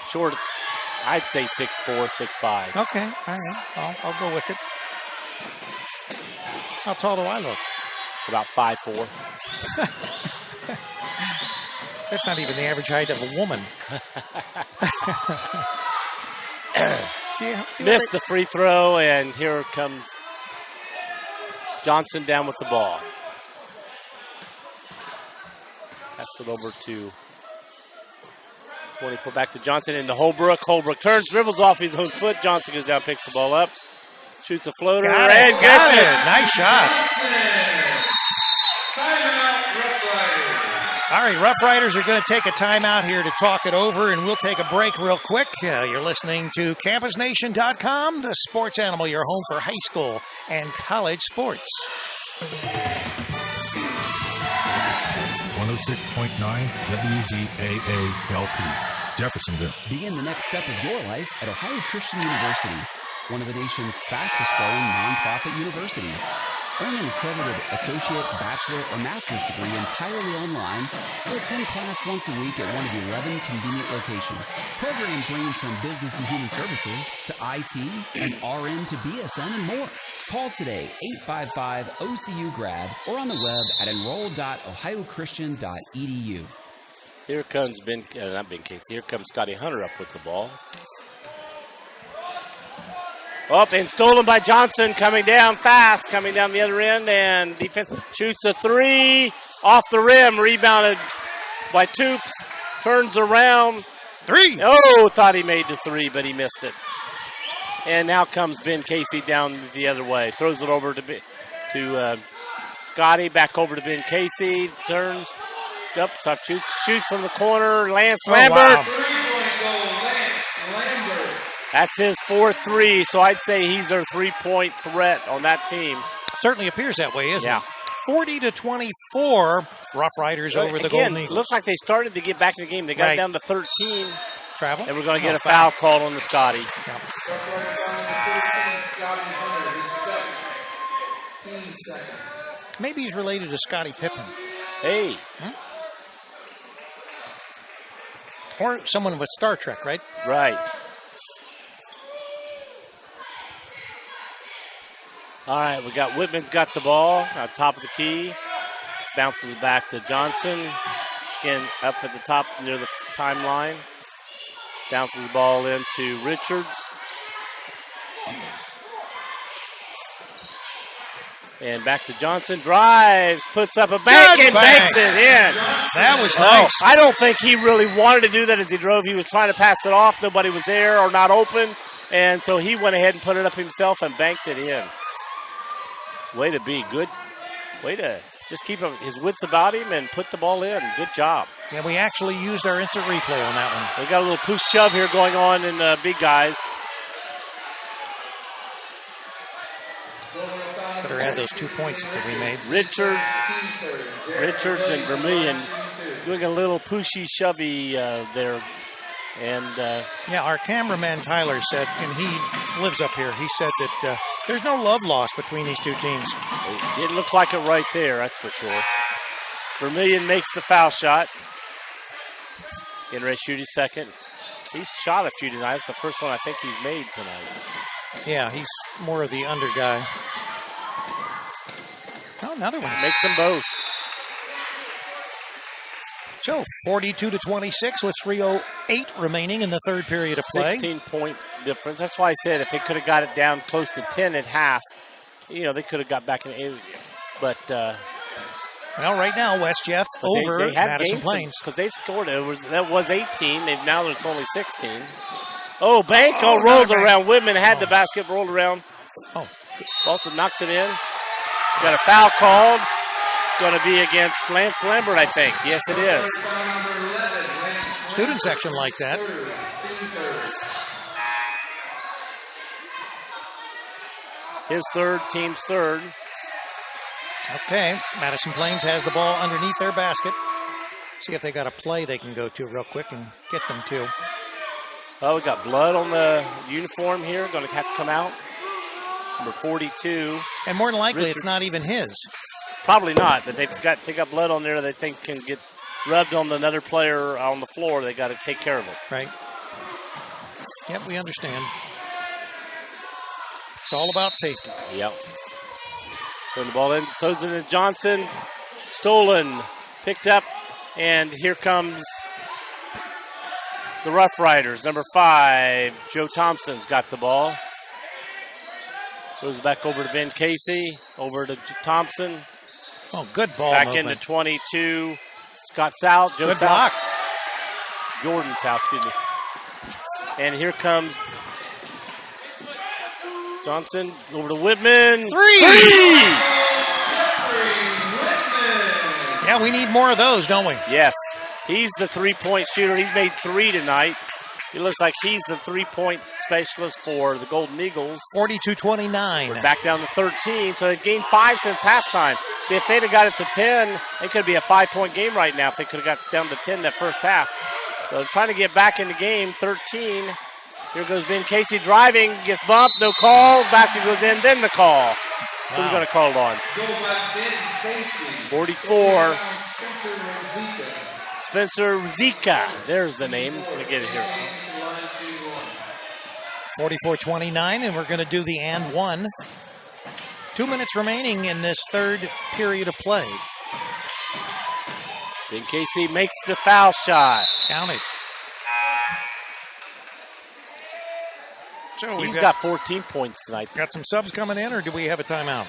Speaker 3: Short, I'd say 6'4", 6'5".
Speaker 2: Okay. All right. I'll go with it. How tall do I look?
Speaker 3: About 5'4".
Speaker 2: That's not even the average height of a woman.
Speaker 3: Missed the free throw, and here comes Johnson down with the ball. Pass it over to 24 back to Johnson into Holbrook. Holbrook turns, dribbles off his own foot. Johnson goes down, picks the ball up, shoots a floater, and gets it.
Speaker 2: Nice shot. All right, Rough Riders are going to take a timeout here to talk it over, and we'll take a break real quick. You're listening to CampusNation.com, the sports animal, your home for high school and college sports.
Speaker 4: 106.9 WZAA-LP, Jeffersonville.
Speaker 5: Begin the next step of your life at Ohio Christian University, one of the nation's fastest growing nonprofit universities. Earn an accredited associate, bachelor, or master's degree entirely online, or attend class once a week at one of 11 convenient locations. Programs range from business and human services to IT and RN to BSN and more. Call today, 855-OCU-GRAD, or on the web at enroll.ohiochristian.edu.
Speaker 3: Here comes not Ben Casey. Here comes Scotty Hunter up with the ball. Up and stolen by Johnson, coming down fast, coming down the other end, and defense shoots a three off the rim, rebounded by Toops, turns around.
Speaker 2: Three!
Speaker 3: Oh, thought he made the three, but he missed it. And now comes Ben Casey down the other way, throws it over to Scotty, back over to Ben Casey, turns, up, shoots from the corner, Lance Lambert.
Speaker 2: Wow.
Speaker 3: That's his 4-3, so I'd say he's their three-point threat on that team.
Speaker 2: Certainly appears that way, isn't
Speaker 3: Yeah.
Speaker 2: it? 40-24. Rough Riders over the
Speaker 3: Again,
Speaker 2: Golden Eagles.
Speaker 3: Looks like they started to get back in the game. They got it down to 13.
Speaker 2: Travel.
Speaker 3: And we're going to get a foul called on the Scotty.
Speaker 2: Yeah. Maybe he's related to Scottie Pippen.
Speaker 3: Hey.
Speaker 2: Or someone with Star Trek, right?
Speaker 3: Right. All right, we got Whitman's got the ball on top of the key. Bounces back to Johnson. Again, up at the top near the timeline. Bounces the ball into Richards. And back to Johnson. Drives, puts up a bank and banks it in.
Speaker 2: That was nice.
Speaker 3: I don't think he really wanted to do that as he drove. He was trying to pass it off. Nobody was there or not open. And so he went ahead and put it up himself and banked it in. Way to be good. Way to just keep his wits about him and put the ball in. Good job.
Speaker 2: Yeah, we actually used our instant replay on that one.
Speaker 3: We got a little push shove here going on in the big guys.
Speaker 2: Better add those 2 points that we made.
Speaker 3: Richards and Vermillion doing a little pushy shovey there. And
Speaker 2: yeah, our cameraman Tyler said, and he lives up here, he said that there's no love lost between these two teams.
Speaker 3: It looked like it right there, that's for sure. Vermillion makes the foul shot. Getting ready to shoot his second. He's shot a few tonight. It's the first one I think he's made tonight.
Speaker 2: Yeah, he's more of the under guy. Oh, another one.
Speaker 3: Makes them both.
Speaker 2: So, 42-26 with 3:08 remaining in the third period of play.
Speaker 3: 16-point difference. That's why I said if they could have got it down close to 10 at half, they could have got back in 8. But
Speaker 2: well, right now, West Jeff over
Speaker 3: they have
Speaker 2: Madison Plains.
Speaker 3: Because they've scored it. That was 18. Now it's only 16. Oh, Banco rolls around. Whitman had the basket rolled around.
Speaker 2: Oh.
Speaker 3: Boston knocks it in. Got a foul called. It's going to be against Lance Lambert, I think. Yes, it is.
Speaker 2: Student section like that.
Speaker 3: His third, team's third.
Speaker 2: Okay, Madison Plains has the ball underneath their basket. See if they got a play they can go to real quick and get them to.
Speaker 3: Oh, we got blood on the uniform here. Going to have to come out. Number 42.
Speaker 2: And more than likely, it's not even his.
Speaker 3: Probably not, but they got blood on there they think can get rubbed on another player on the floor. They got to take care of it.
Speaker 2: Right. Yep, we understand. It's all about safety.
Speaker 3: Yep. Throwing the ball in, throws it to Johnson. Stolen, picked up, and here comes the Rough Riders. Number 5, Joe Thompson's got the ball. Goes back over to Ben Casey, over to Thompson.
Speaker 2: Oh, good ball
Speaker 3: back
Speaker 2: movement.
Speaker 3: into 22. Scott South. Joe
Speaker 2: good
Speaker 3: South.
Speaker 2: block.
Speaker 3: Jordan South, excuse me. And here comes Johnson over to Whitman.
Speaker 2: Three! Yeah, we need more of those, don't we?
Speaker 3: Yes. He's the three-point shooter. He's made 3 tonight. It looks like he's the three-point specialist for the Golden Eagles.
Speaker 2: 42-29.
Speaker 3: We're back down to 13, so they've gained 5 since halftime. See, if they'd have got it to 10, it could be a 5-point game right now if they could have got down to 10 that first half. So they're trying to get back in the game, 13. Here goes Ben Casey driving, gets bumped, no call. Basket goes in, then the call. Wow. Who's going to call it on? 44. Spencer Zika. There's the name. Let me get it here.
Speaker 2: 44-29, and we're going to do the and one. 2 minutes remaining in this third period of play.
Speaker 3: Ben Casey makes the foul shot.
Speaker 2: Counted. So
Speaker 3: he's got 14 points tonight.
Speaker 2: Got some subs coming in, or do we have a timeout?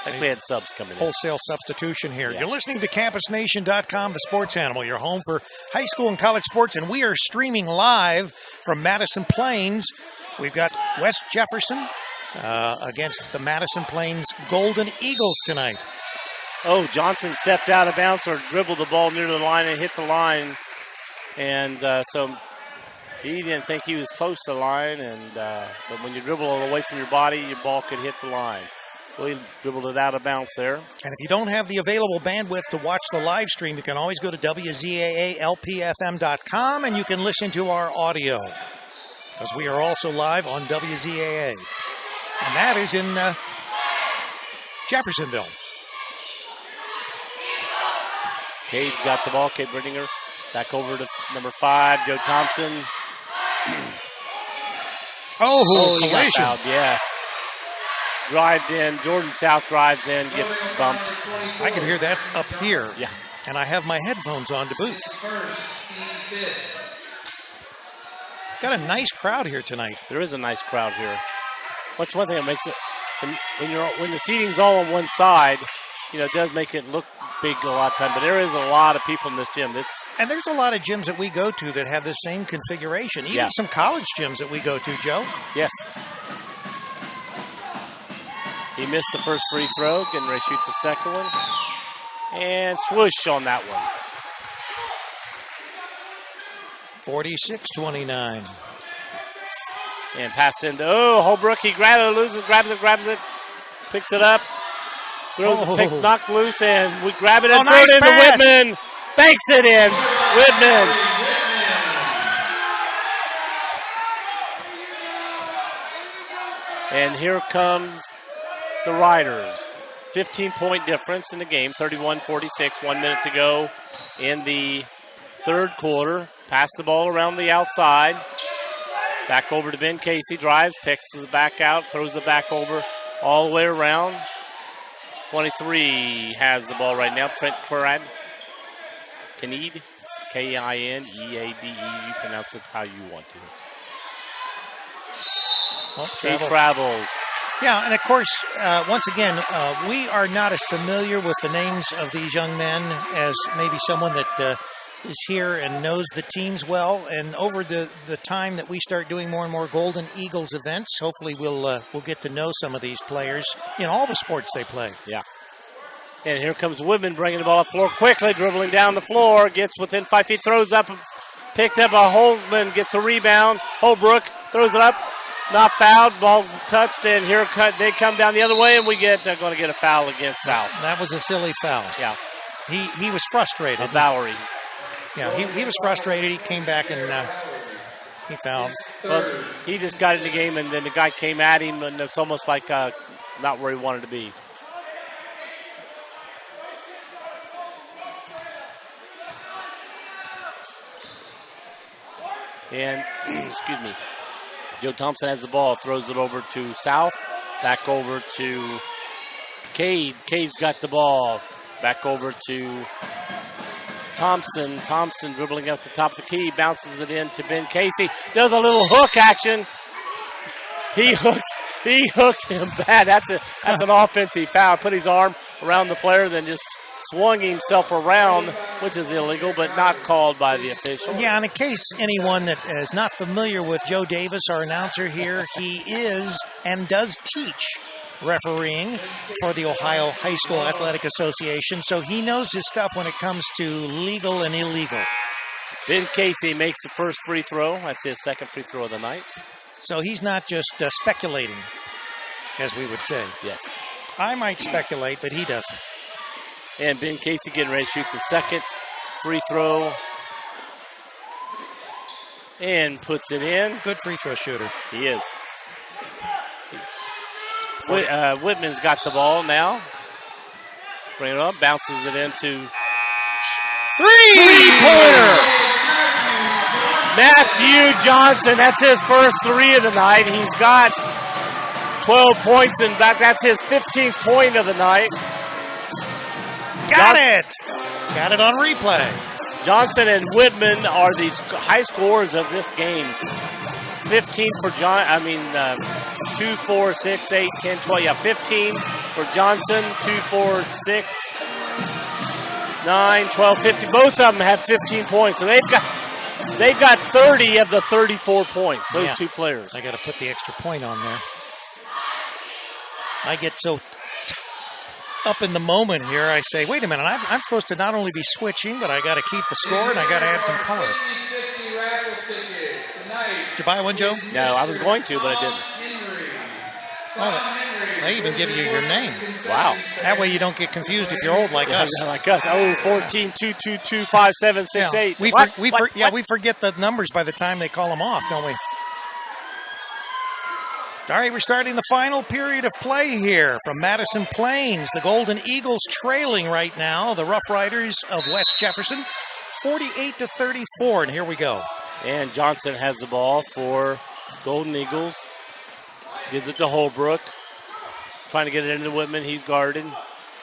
Speaker 3: I think we had subs coming in.
Speaker 2: Wholesale substitution here. Yeah. You're listening to CampusNation.com, the sports animal, your home for high school and college sports, and we are streaming live from Madison Plains. We've got West Jefferson against the Madison Plains Golden Eagles tonight.
Speaker 3: Oh, Johnson stepped out of bounds or dribbled the ball near the line and hit the line. And so he didn't think he was close to the line. But when you dribble away from your body, your ball could hit the line. Williams dribbled it out of bounds there.
Speaker 2: And if you don't have the available bandwidth to watch the live stream, you can always go to WZAALPFM.com and you can listen to our audio, because we are also live on WZAA. And that is in Jeffersonville.
Speaker 3: Cade's got the ball. Cade Brittinger back over to number 5, Joe Thompson.
Speaker 2: Oh,
Speaker 3: he got fouled, yes. Drived in. Jordan South drives in, gets bumped.
Speaker 2: I can hear that up here.
Speaker 3: Yeah.
Speaker 2: And I have my headphones on to boot. Got a nice crowd here tonight.
Speaker 3: There is a nice crowd here. What's one thing that makes it, when the seating's all on one side, it does make it look big a lot of time, but there is a lot of people in this gym.
Speaker 2: And there's a lot of gyms that we go to that have the same configuration. Even some college gyms that we go to, Joe.
Speaker 3: Yes. He missed the first free throw, getting ready to shoot the second one. And swoosh on that one.
Speaker 2: 46-29.
Speaker 3: And passed into, Holbrook, he grabs it, picks it up, throws the pick, knocked loose, and we grab it and throw it into Whitman. Banks it in. Whitman. And here comes the Riders. 15-point difference in the game, 31-46, 1 minute to go in the third quarter. Pass the ball around the outside. Back over to Ben Casey, drives, picks it back out, throws it back over all the way around. 23 has the ball right now. Trent Kneed, Kineade. You pronounce it how you want to. He travels.
Speaker 2: Yeah, and of course, once again, we are not as familiar with the names of these young men as maybe someone that is here and knows the teams well. And over the time that we start doing more and more Golden Eagles events, hopefully we'll get to know some of these players in all the sports they play.
Speaker 3: Yeah. And here comes Whitman bringing the ball up the floor quickly, dribbling down the floor, gets within 5 feet, throws up, picked up by Holtman, gets a rebound. Holbrook throws it up. Not fouled, ball touched, and here they come down the other way, and they're going to get a foul against South.
Speaker 2: That was a silly foul.
Speaker 3: Yeah.
Speaker 2: He was frustrated.
Speaker 3: Bowery.
Speaker 2: Yeah, he was frustrated. He came back and he fouled.
Speaker 3: Well, he just got in the game, and then the guy came at him, and it's almost like not where he wanted to be. And, excuse me. Joe Thompson has the ball, throws it over to South, back over to Cade. Cade's got the ball, back over to Thompson. Thompson dribbling up the top of the key, bounces it in to Ben Casey, does a little hook action. He hooked him bad. That's an offensive foul. Put his arm around the player, then just swung himself around, which is illegal, but not called by the official.
Speaker 2: Yeah, and in case anyone that is not familiar with Joe Davis, our announcer here, he is and does teach refereeing for the Ohio High School Athletic Association, so he knows his stuff when it comes to legal and illegal.
Speaker 3: Ben Casey makes the first free throw. That's his second free throw of the night.
Speaker 2: So he's not just speculating, as we would say.
Speaker 3: Yes.
Speaker 2: I might speculate, but he doesn't.
Speaker 3: And Ben Casey getting ready to shoot the second free throw. And puts it in.
Speaker 2: Good free throw shooter.
Speaker 3: He is. Whitman's got the ball now. Bring it up, bounces it into three-pointer. Matthew Johnson, that's his first three of the night. He's got 12 points. In fact, that's his 15th point of the night.
Speaker 2: Got it on replay.
Speaker 3: Johnson and Whitman are the high scorers of this game. 15 for 2, 4, 6, 8, 10, 12. Yeah, 15 for Johnson, 2, 4, 6, 9, 12, 15. Both of them have 15 points. So they've got 30 of the 34 points, those two players.
Speaker 2: I got to put the extra point on there. I get so up in the moment here, I say, wait a minute, I'm supposed to not only be switching, but I got to keep the score and I got to add some color. Did you buy one, Joe?
Speaker 3: No, I was going to, but I didn't.
Speaker 2: Oh, They even give you your name.
Speaker 3: Wow.
Speaker 2: That way you don't get confused if you're old like us.
Speaker 3: Like us. Oh, 14-222-5768.
Speaker 2: We forget the numbers by the time they call them off, don't we? All right, we're starting the final period of play here from Madison Plains. The Golden Eagles trailing right now. The Rough Riders of West Jefferson, 48-34, and here we go.
Speaker 3: And Johnson has the ball for Golden Eagles. Gives it to Holbrook. Trying to get it into Whitman. He's guarded.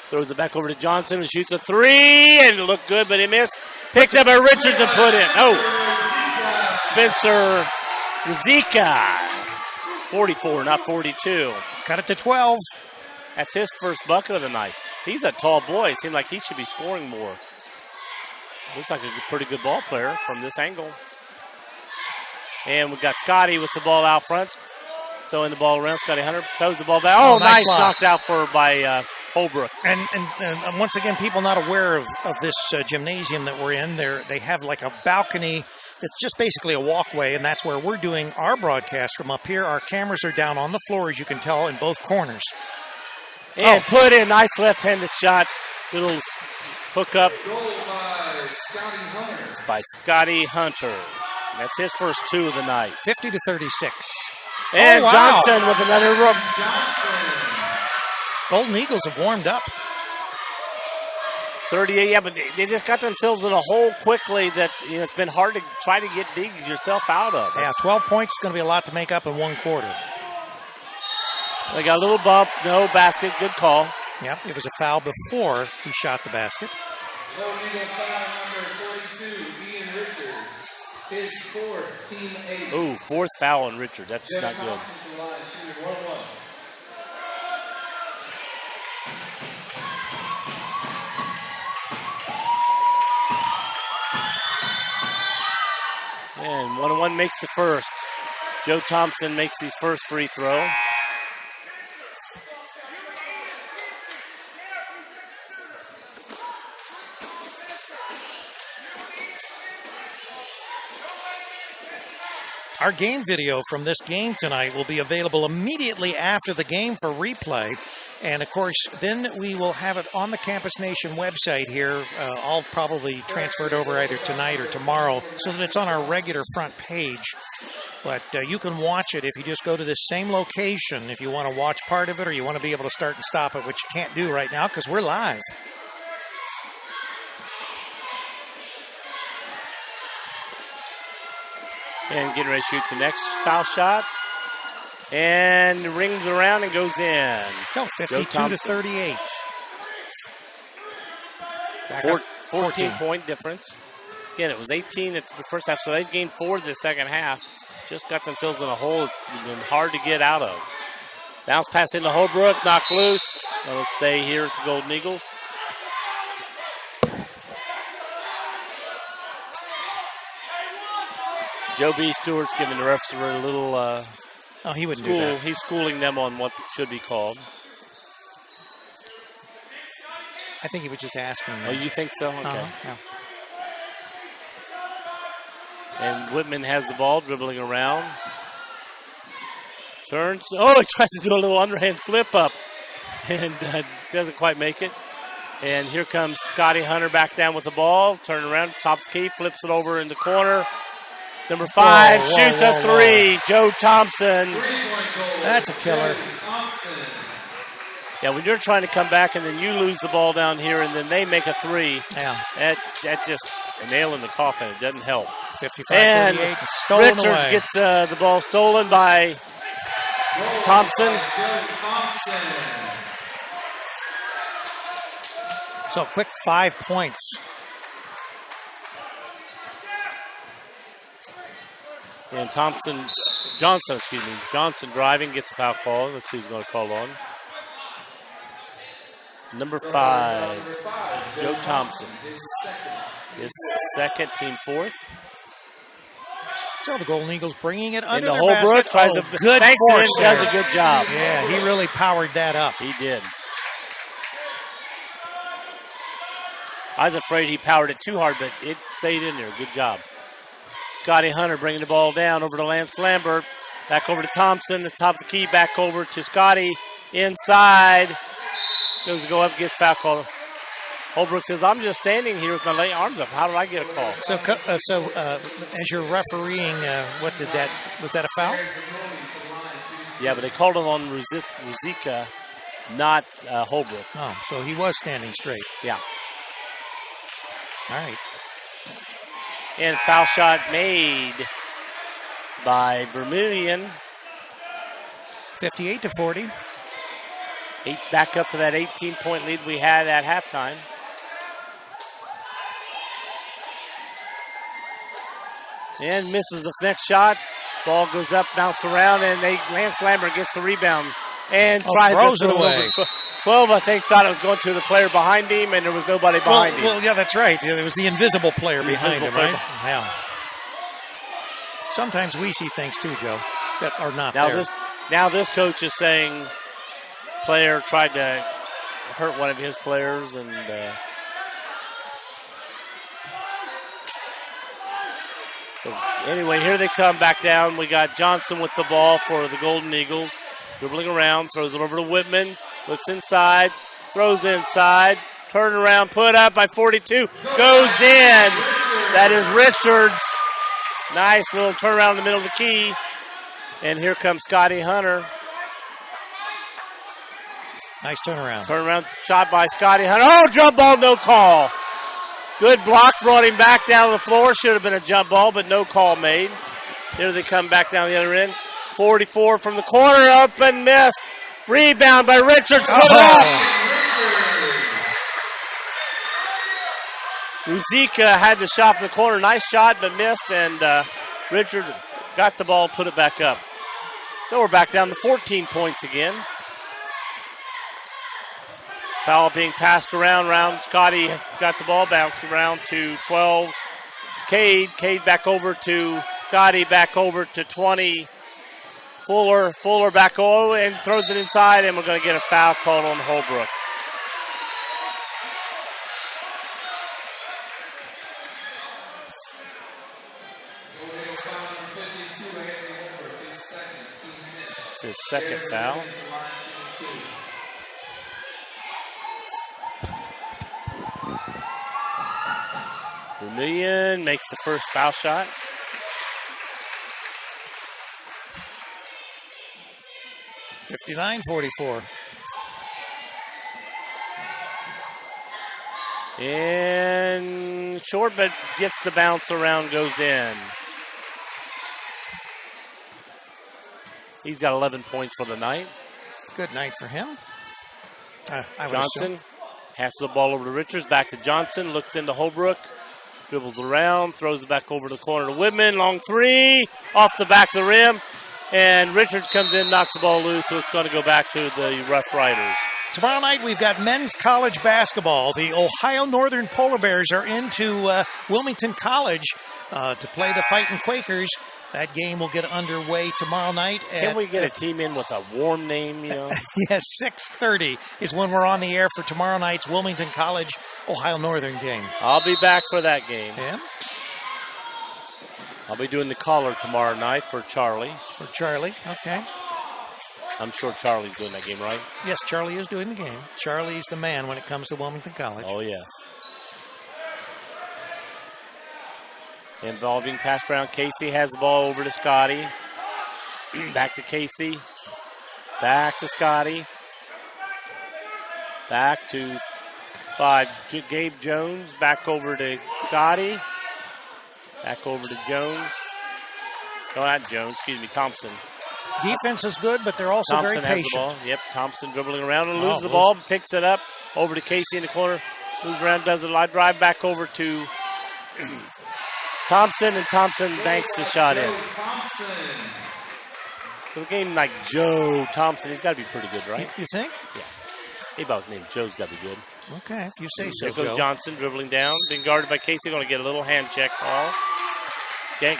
Speaker 3: Throws it back over to Johnson and shoots a three. And it looked good, but he missed. Picks up a Richards and put in. Oh. Spencer Zika. 44, not 42.
Speaker 2: Got it to 12.
Speaker 3: That's his first bucket of the night. He's a tall boy. It seems like he should be scoring more. Looks like a pretty good ball player from this angle. And we've got Scotty with the ball out front. Throwing the ball around. Scotty Hunter throws the ball back. Oh, nice knocked out by Holbrook.
Speaker 2: And once again, people not aware of this gymnasium that we're in, they have like a balcony that's just basically a walkway, and that's where we're doing our broadcast from up here. Our cameras are down on the floor, as you can tell, in both corners.
Speaker 3: And put in. Nice left-handed shot. Little hook up. It's by Scotty Hunter. That's his first two of the night.
Speaker 2: 50-36.
Speaker 3: And Johnson with another rook.
Speaker 2: Golden Eagles have warmed up.
Speaker 3: 38, yeah, but they just got themselves in a hole quickly that it's been hard to try to dig yourself out of.
Speaker 2: Yeah, 12 points is going to be a lot to make up in one quarter.
Speaker 3: They got a little bump, no basket, good call.
Speaker 2: Yep, it was a foul before he shot the basket.
Speaker 1: Golden Eagle foul number 42, Ian Richards. His fourth, team 8.
Speaker 3: Ooh, fourth foul on Richards. That's not good. And 1-1 makes the first. Joe Thompson makes his first free throw.
Speaker 2: Our game video from this game tonight will be available immediately after the game for replay. And, of course, then we will have it on the Campus Nation website here. I'll probably transfer it over either tonight or tomorrow so that it's on our regular front page. But you can watch it if you just go to this same location if you want to watch part of it or you want to be able to start and stop it, which you can't do right now because we're live.
Speaker 3: And getting ready to shoot the next foul shot. And rings around and goes in.
Speaker 2: So 52-38.
Speaker 3: 14-point difference. Again, it was 18 at the first half, so they've gained 4 the second half. Just got themselves in a hole it's been hard to get out of. Bounce pass into Holbrook, knocked loose. They'll stay here at the Golden Eagles. Joe B. Stewart's giving the refs a little
Speaker 2: he wouldn't do that.
Speaker 3: He's schooling them on what should be called.
Speaker 2: I think he was just asking them.
Speaker 3: Oh, you think so? Okay.
Speaker 2: Yeah.
Speaker 3: And Whitman has the ball, dribbling around. Turns. Oh, he tries to do a little underhand flip up. And doesn't quite make it. And here comes Scotty Hunter back down with the ball. Turn around, top of the key, flips it over in the corner. Number 5 shoots a three. Joe Thompson.
Speaker 2: That's a killer.
Speaker 3: Yeah, when you're trying to come back and then you lose the ball down here and then they make a three, that just a nail in the coffin. It doesn't help.
Speaker 2: 55-38, stolen
Speaker 3: Richards
Speaker 2: away.
Speaker 3: gets the ball stolen by Thompson.
Speaker 2: So a quick 5 points.
Speaker 3: And Johnson driving, gets a foul call. Let's see who's going to call on. Number 5, Joe Thompson. His second, team 4th.
Speaker 2: So the Golden Eagles bringing it under
Speaker 3: the
Speaker 2: their
Speaker 3: Holbrook
Speaker 2: basket.
Speaker 3: tries to
Speaker 2: good
Speaker 3: banks it
Speaker 2: force
Speaker 3: in,
Speaker 2: there.
Speaker 3: does a good job.
Speaker 2: Yeah, he really powered that up.
Speaker 3: He did. I was afraid he powered it too hard, but it stayed in there. Good job. Scotty Hunter bringing the ball down over to Lance Lambert. Back over to Thompson, the top of the key, back over to Scotty. inside. Goes to go up, gets foul call. Holbrook says, I'm just standing here with my arms up. How did I get a call?
Speaker 2: So as you're refereeing, was that a foul?
Speaker 3: Yeah, but they called it on Ruzicka, not Holbrook.
Speaker 2: Oh, so he was standing straight.
Speaker 3: Yeah.
Speaker 2: All right.
Speaker 3: And foul shot made by Vermillion.
Speaker 2: 58-40.
Speaker 3: Back up to that 18-point lead we had at halftime. And misses the next shot. Ball goes up, bounced around, and Lance Lambert gets the rebound and tries
Speaker 2: throws
Speaker 3: to
Speaker 2: it away.
Speaker 3: 12, I think, thought it was going to the player behind him, and there was nobody behind him.
Speaker 2: Well, yeah, that's right. It was the invisible player behind him, right? Yeah. Sometimes we see things too, Joe, that are not there.
Speaker 3: Now this coach is saying player tried to hurt one of his players, and so anyway, here they come back down. We got Johnson with the ball for the Golden Eagles. Dribbling around, throws it over to Whitman. Looks inside, throws inside. Turn around, put up by 42. Goes in. That is Richards. Nice little turnaround in the middle of the key. And here comes Scotty Hunter.
Speaker 2: Nice turnaround.
Speaker 3: Turnaround shot by Scotty Hunter. Oh, jump ball, no call. Good block, brought him back down to the floor. Should have been a jump ball, but no call made. Here they come back down the other end. 44 from the corner, up and missed. Rebound by Richards. Put it up. Ruzicka had the shot in the corner. Nice shot, but missed, and Richards got the ball, put it back up. So we're back down to 14 points again. Foul being passed around. Scotty got the ball, bounced around to 12. Cade back over to Scotty, back over to 20. Fuller back over and throws it inside, and we're going to get a foul called on Holbrook. It's his second foul. Vermillion makes the first foul shot.
Speaker 2: 59-44.
Speaker 3: And short, but gets the bounce around, goes in. He's got 11 points for the night.
Speaker 2: Good night for him.
Speaker 3: Johnson passes the ball over to Richards, back to Johnson, looks into Holbrook, dribbles around, throws it back over to the corner to Whitman, long three, off the back of the rim, and Richards comes in, knocks the ball loose, so it's going to go back to the Rough Riders.
Speaker 2: Tomorrow night we've got men's college basketball. The Ohio Northern Polar Bears are into Wilmington College to play the Fighting Quakers. That game will get underway tomorrow night.
Speaker 3: Can we get a team in with a warm name,
Speaker 2: Yes, 6:30 is when we're on the air for tomorrow night's Wilmington College Ohio Northern game.
Speaker 3: I'll be back for that game.
Speaker 2: Yeah.
Speaker 3: I'll be doing the caller tomorrow night for Charlie.
Speaker 2: For Charlie, okay.
Speaker 3: I'm sure Charlie's doing that game, right?
Speaker 2: Yes, Charlie is doing the game. Charlie's the man when it comes to Wilmington College.
Speaker 3: Oh, yes. Involving pass around. Casey has the ball over to Scotty. Back to Casey. Back to Scotty. Back to 5. Gabe Jones. Back over to Scotty. Back over to Jones. No, not Jones. Excuse me, Thompson.
Speaker 2: Defense is good, but they're also
Speaker 3: Thompson
Speaker 2: very patient.
Speaker 3: Has the ball. Yep, Thompson dribbling around and loses the ball. Picks it up over to Casey in the corner. Moves around, does a live drive back over to Thompson, and Thompson banks the shot in. For a game like Joe Thompson, he's got to be pretty good, right?
Speaker 2: You think?
Speaker 3: Yeah. Anybody's named Joe's got to be good.
Speaker 2: Okay, if you say so,
Speaker 3: There goes
Speaker 2: Joe.
Speaker 3: Johnson dribbling down, being guarded by Casey. Going to get a little hand check call. Got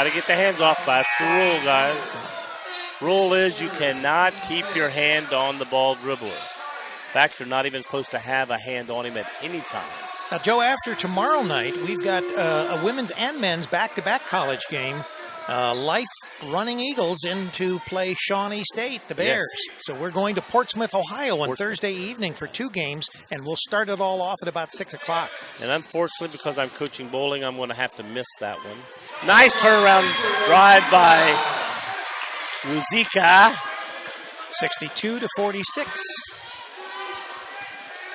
Speaker 3: to get the hands off. That's the rule, guys. Rule is you cannot keep your hand on the ball dribbler. In fact, you're not even supposed to have a hand on him at any time.
Speaker 2: Now, Joe, after tomorrow night, we've got a women's and men's back-to-back college game Life running Eagles in to play Shawnee State, the Bears.
Speaker 3: Yes.
Speaker 2: So we're going to Portsmouth, Ohio on Thursday evening for 2 games, and we'll start it all off at about 6 o'clock.
Speaker 3: And unfortunately, because I'm coaching bowling, I'm going to have to miss that one. Nice turnaround drive by Ruzika.
Speaker 2: 62-46.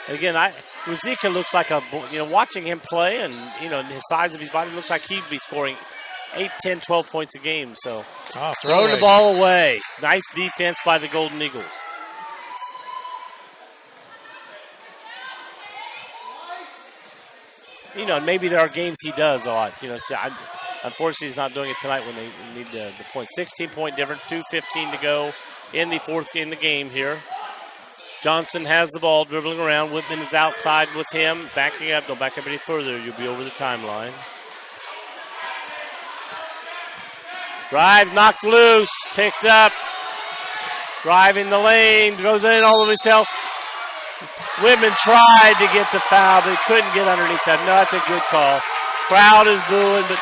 Speaker 3: Again, Ruzika looks like watching him play and, the size of his body, looks like he'd be scoring 8, 10, 12 points a game. So throwing the ball away. Nice defense by the Golden Eagles. Maybe there are games he does a lot. Unfortunately, he's not doing it tonight when they need the point. 16-point difference, 2:15 to go in the game here. Johnson has the ball, dribbling around. Whitman is outside with him, backing up. Don't back up any further. You'll be over the timeline. Drive knocked loose, picked up. Driving the lane, goes in all of himself. Whitman tried to get the foul, but he couldn't get underneath that. No, that's a good call. Crowd is booing, but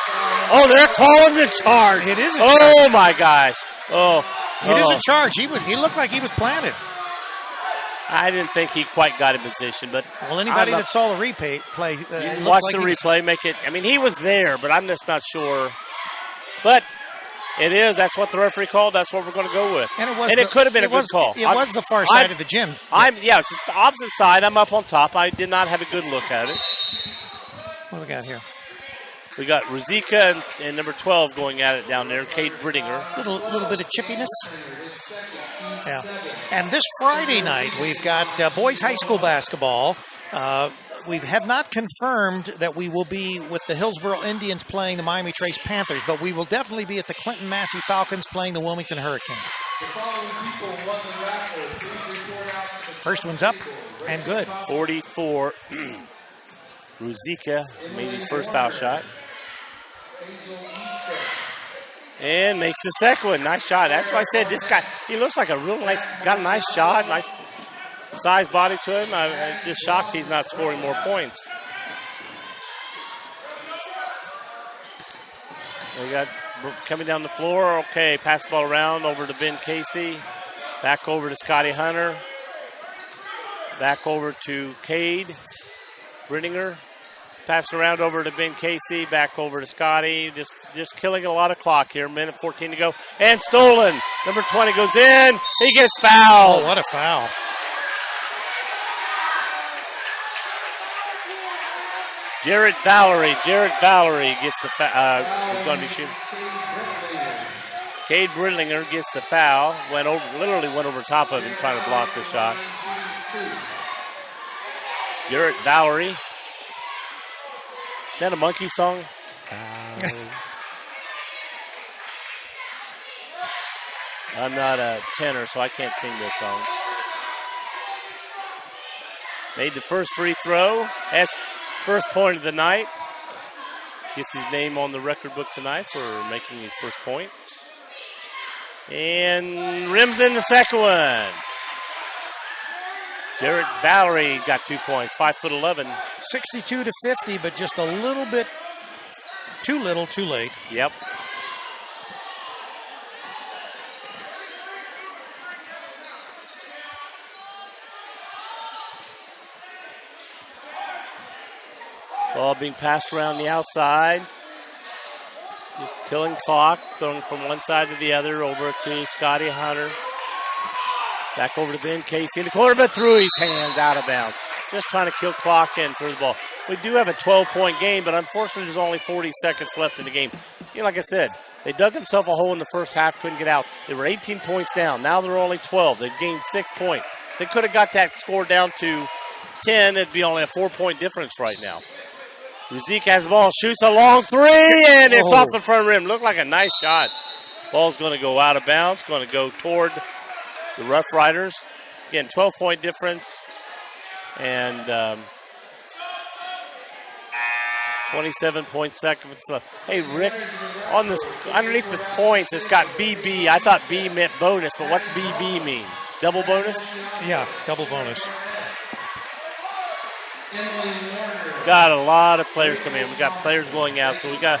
Speaker 3: they're calling the charge.
Speaker 2: It is a charge.
Speaker 3: Oh my gosh.
Speaker 2: It is a charge. He looked like he was planted.
Speaker 3: I didn't think he quite got in position, but
Speaker 2: anybody that saw the replay,
Speaker 3: watch the replay, make it. He was there, but I'm just not sure. But it is. That's what the referee called. That's what we're going to go with. And it could have been a good call.
Speaker 2: It was the far side of the gym.
Speaker 3: It's just the opposite side. I'm up on top. I did not have a good look at it.
Speaker 2: What do we got here?
Speaker 3: We got Ruzika and number 12 going at it down there, Cade Brittinger.
Speaker 2: Little bit of chippiness. Yeah. And this Friday night, we've got boys high school basketball. We have not confirmed that we will be with the Hillsborough Indians playing the Miami Trace Panthers, but we will definitely be at the Clinton Massey Falcons playing the Wilmington Hurricanes. First one's up and good.
Speaker 3: 44. Ruzika made his first foul shot. And makes the second one. Nice shot. That's why I said this guy, he looks like got a nice shot, nice size body to him. I'm just shocked he's not scoring more points. We got coming down the floor. Okay, pass the ball around over to Ben Casey. Back over to Scotty Hunter. Back over to Cade Brittinger. Pass it around over to Ben Casey. Back over to Scotty. Just killing a lot of clock here. Minute 14 to go. And stolen. Number 20 goes in. He gets fouled.
Speaker 2: Oh, what a foul.
Speaker 3: Jarrett Valerie gets the foul. He's going to be shooting. Cade Brittinger gets the foul. Literally went over top of him trying to block the shot. Jarrett Valerie. Is that a monkey song? I'm not a tenor, so I can't sing this song. Made the first free throw. That's first point of the night. Gets his name on the record book tonight for making his first point. And rims in the second one. Jarrett Valerie got 2 points, 5'11".
Speaker 2: 62-50, but just a little bit too little, too late.
Speaker 3: Yep. Ball being passed around the outside. Just killing clock, throwing from one side to the other, over to Scotty Hunter. Back over to Ben Casey in the corner, but threw his hands out of bounds. Just trying to kill clock and throw the ball. We do have a 12-point game, but unfortunately there's only 40 seconds left in the game. Like I said, they dug themselves a hole in the first half, couldn't get out. They were 18 points down. Now they're only 12. They've gained 6 points. They could have got that score down to 10. It'd be only a 4-point difference right now. Ruzika has the ball, shoots a long three, and it's off the front rim. Looked like a nice shot. Ball's going to go out of bounds, going to go toward the Rough Riders. Again, 12-point difference. And 27.7 seconds left. Hey, Rick, on this underneath the points, it's got BB. I thought B meant bonus, but what's BB mean? Double bonus?
Speaker 2: Yeah, double bonus.
Speaker 3: Got a lot of players coming in. We got players going out, so we got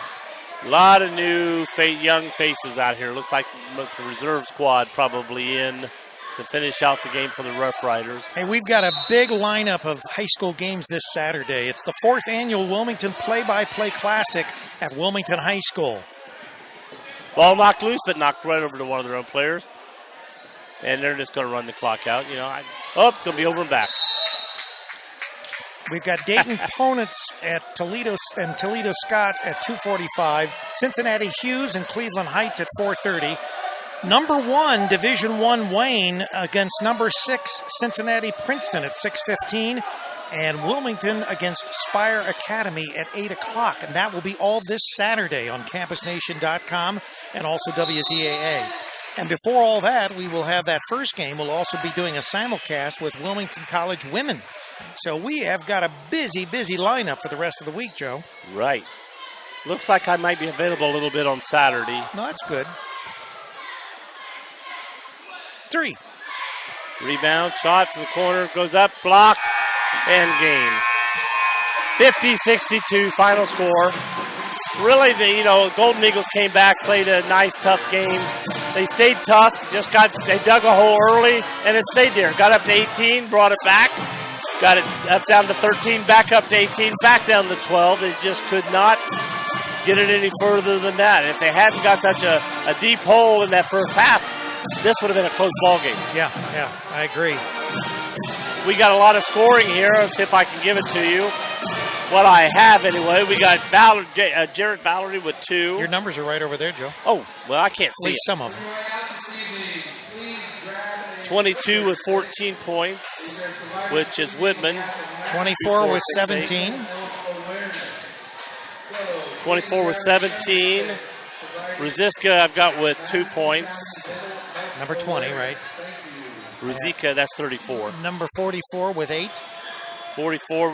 Speaker 3: A lot of new young faces out here. Looks like the reserve squad probably in to finish out the game for the Rough Riders.
Speaker 2: Hey, we've got a big lineup of high school games this Saturday. It's the 4th annual Wilmington Play-by-Play Classic at Wilmington High School.
Speaker 3: Ball knocked loose, but knocked right over to one of their own players. And they're just going to run the clock out. It's going to be over and back.
Speaker 2: We've got Dayton Ponitz at Toledo and Toledo Scott at 2:45. Cincinnati Hughes and Cleveland Heights at 4:30. Number 1, Division I Wayne against number 6 Cincinnati Princeton at 6:15. And Wilmington against Spire Academy at 8 o'clock. And that will be all this Saturday on CampusNation.com and also WZAA. And before all that, we will have that first game. We'll also be doing a simulcast with Wilmington College women. So we have got a busy lineup for the rest of the week, Joe.
Speaker 3: Right. Looks like I might be available a little bit on Saturday.
Speaker 2: No, that's good. 3.
Speaker 3: Rebound, shot to the corner, goes up, blocked, and game. 50-62 final score. Really, the Golden Eagles came back, played a nice, tough game. They stayed tough, they dug a hole early, and it stayed there. Got up to 18, brought it back. Got it up down to 13, back up to 18, back down to 12. They just could not get it any further than that. If they hadn't got such a deep hole in that first half, this would have been a close ball game.
Speaker 2: Yeah, I agree.
Speaker 3: We got a lot of scoring here. Let's see if I can give it to you. What I have, anyway. We got Jared Valerie with 2.
Speaker 2: Your numbers are right over there, Joe.
Speaker 3: Oh, well, I can't see it.
Speaker 2: Some of them.
Speaker 3: 22 with 14 points, which is Whitman.
Speaker 2: 24 with 17.
Speaker 3: 24 with 17. Rosiska I've got with 2 points.
Speaker 2: Number 20, right?
Speaker 3: Rosiska, that's 34.
Speaker 2: Number 44 with 8.
Speaker 3: 44,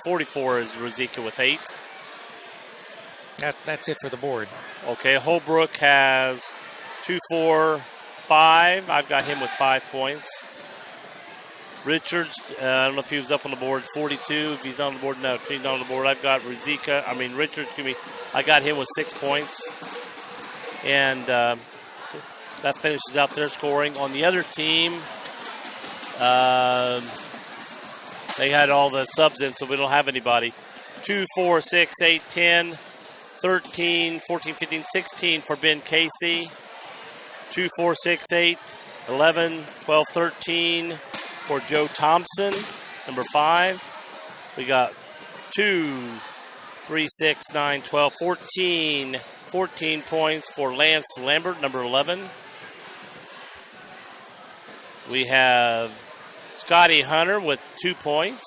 Speaker 3: 44 is Rosiska with 8.
Speaker 2: That's it for the board.
Speaker 3: Okay, Holbrook has 2, 4, 5. I've got him with 5 points. Richards, I don't know if he was up on the board, 42. If he's not on the board, no. If he's not on the board, I've got Richards, I got him with 6 points. And that finishes out their scoring. On the other team, they had all the subs in, so we don't have anybody. 2, 4, 6, 8, 10, 13, 14, 15, 16 for Ben Casey. 2, 4, 6, 8, 11, 12, 13 for Joe Thompson, number 5. We got 2, 3, 6, 9, 12, 14 points for Lance Lambert, number 11. We have Scotty Hunter with 2 points.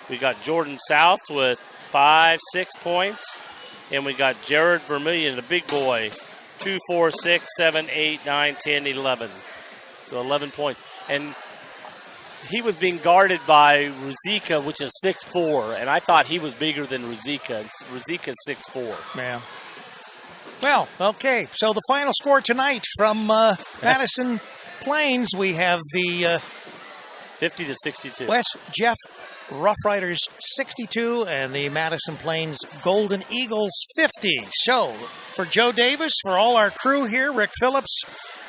Speaker 3: We got Jordan South with 5, 6 points. And we got Jared Vermillion, the big boy, 2, 4, 6, 7, 8, 9, 10, 11. So 11 points. And he was being guarded by Rosiska, which is 6'4", and I thought he was bigger than Rosiska. And Rosika's 6'4".
Speaker 2: Yeah. Well, okay. So the final score tonight from Madison Plains, we have the
Speaker 3: 50-62.
Speaker 2: West Jeff Rough Riders 62 and the Madison Plains Golden Eagles 50. So for Joe Davis, for all our crew here, Rick Phillips,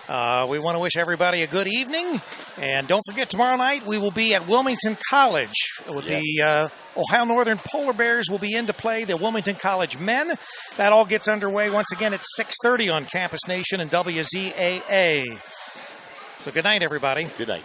Speaker 2: we want to wish everybody a good evening. And don't forget, tomorrow night we will be at Wilmington College. With the Ohio Northern Polar Bears will be in to play the Wilmington College men. That all gets underway once again at 6:30 on Campus Nation and WZAA. So good night, everybody.
Speaker 3: Good night.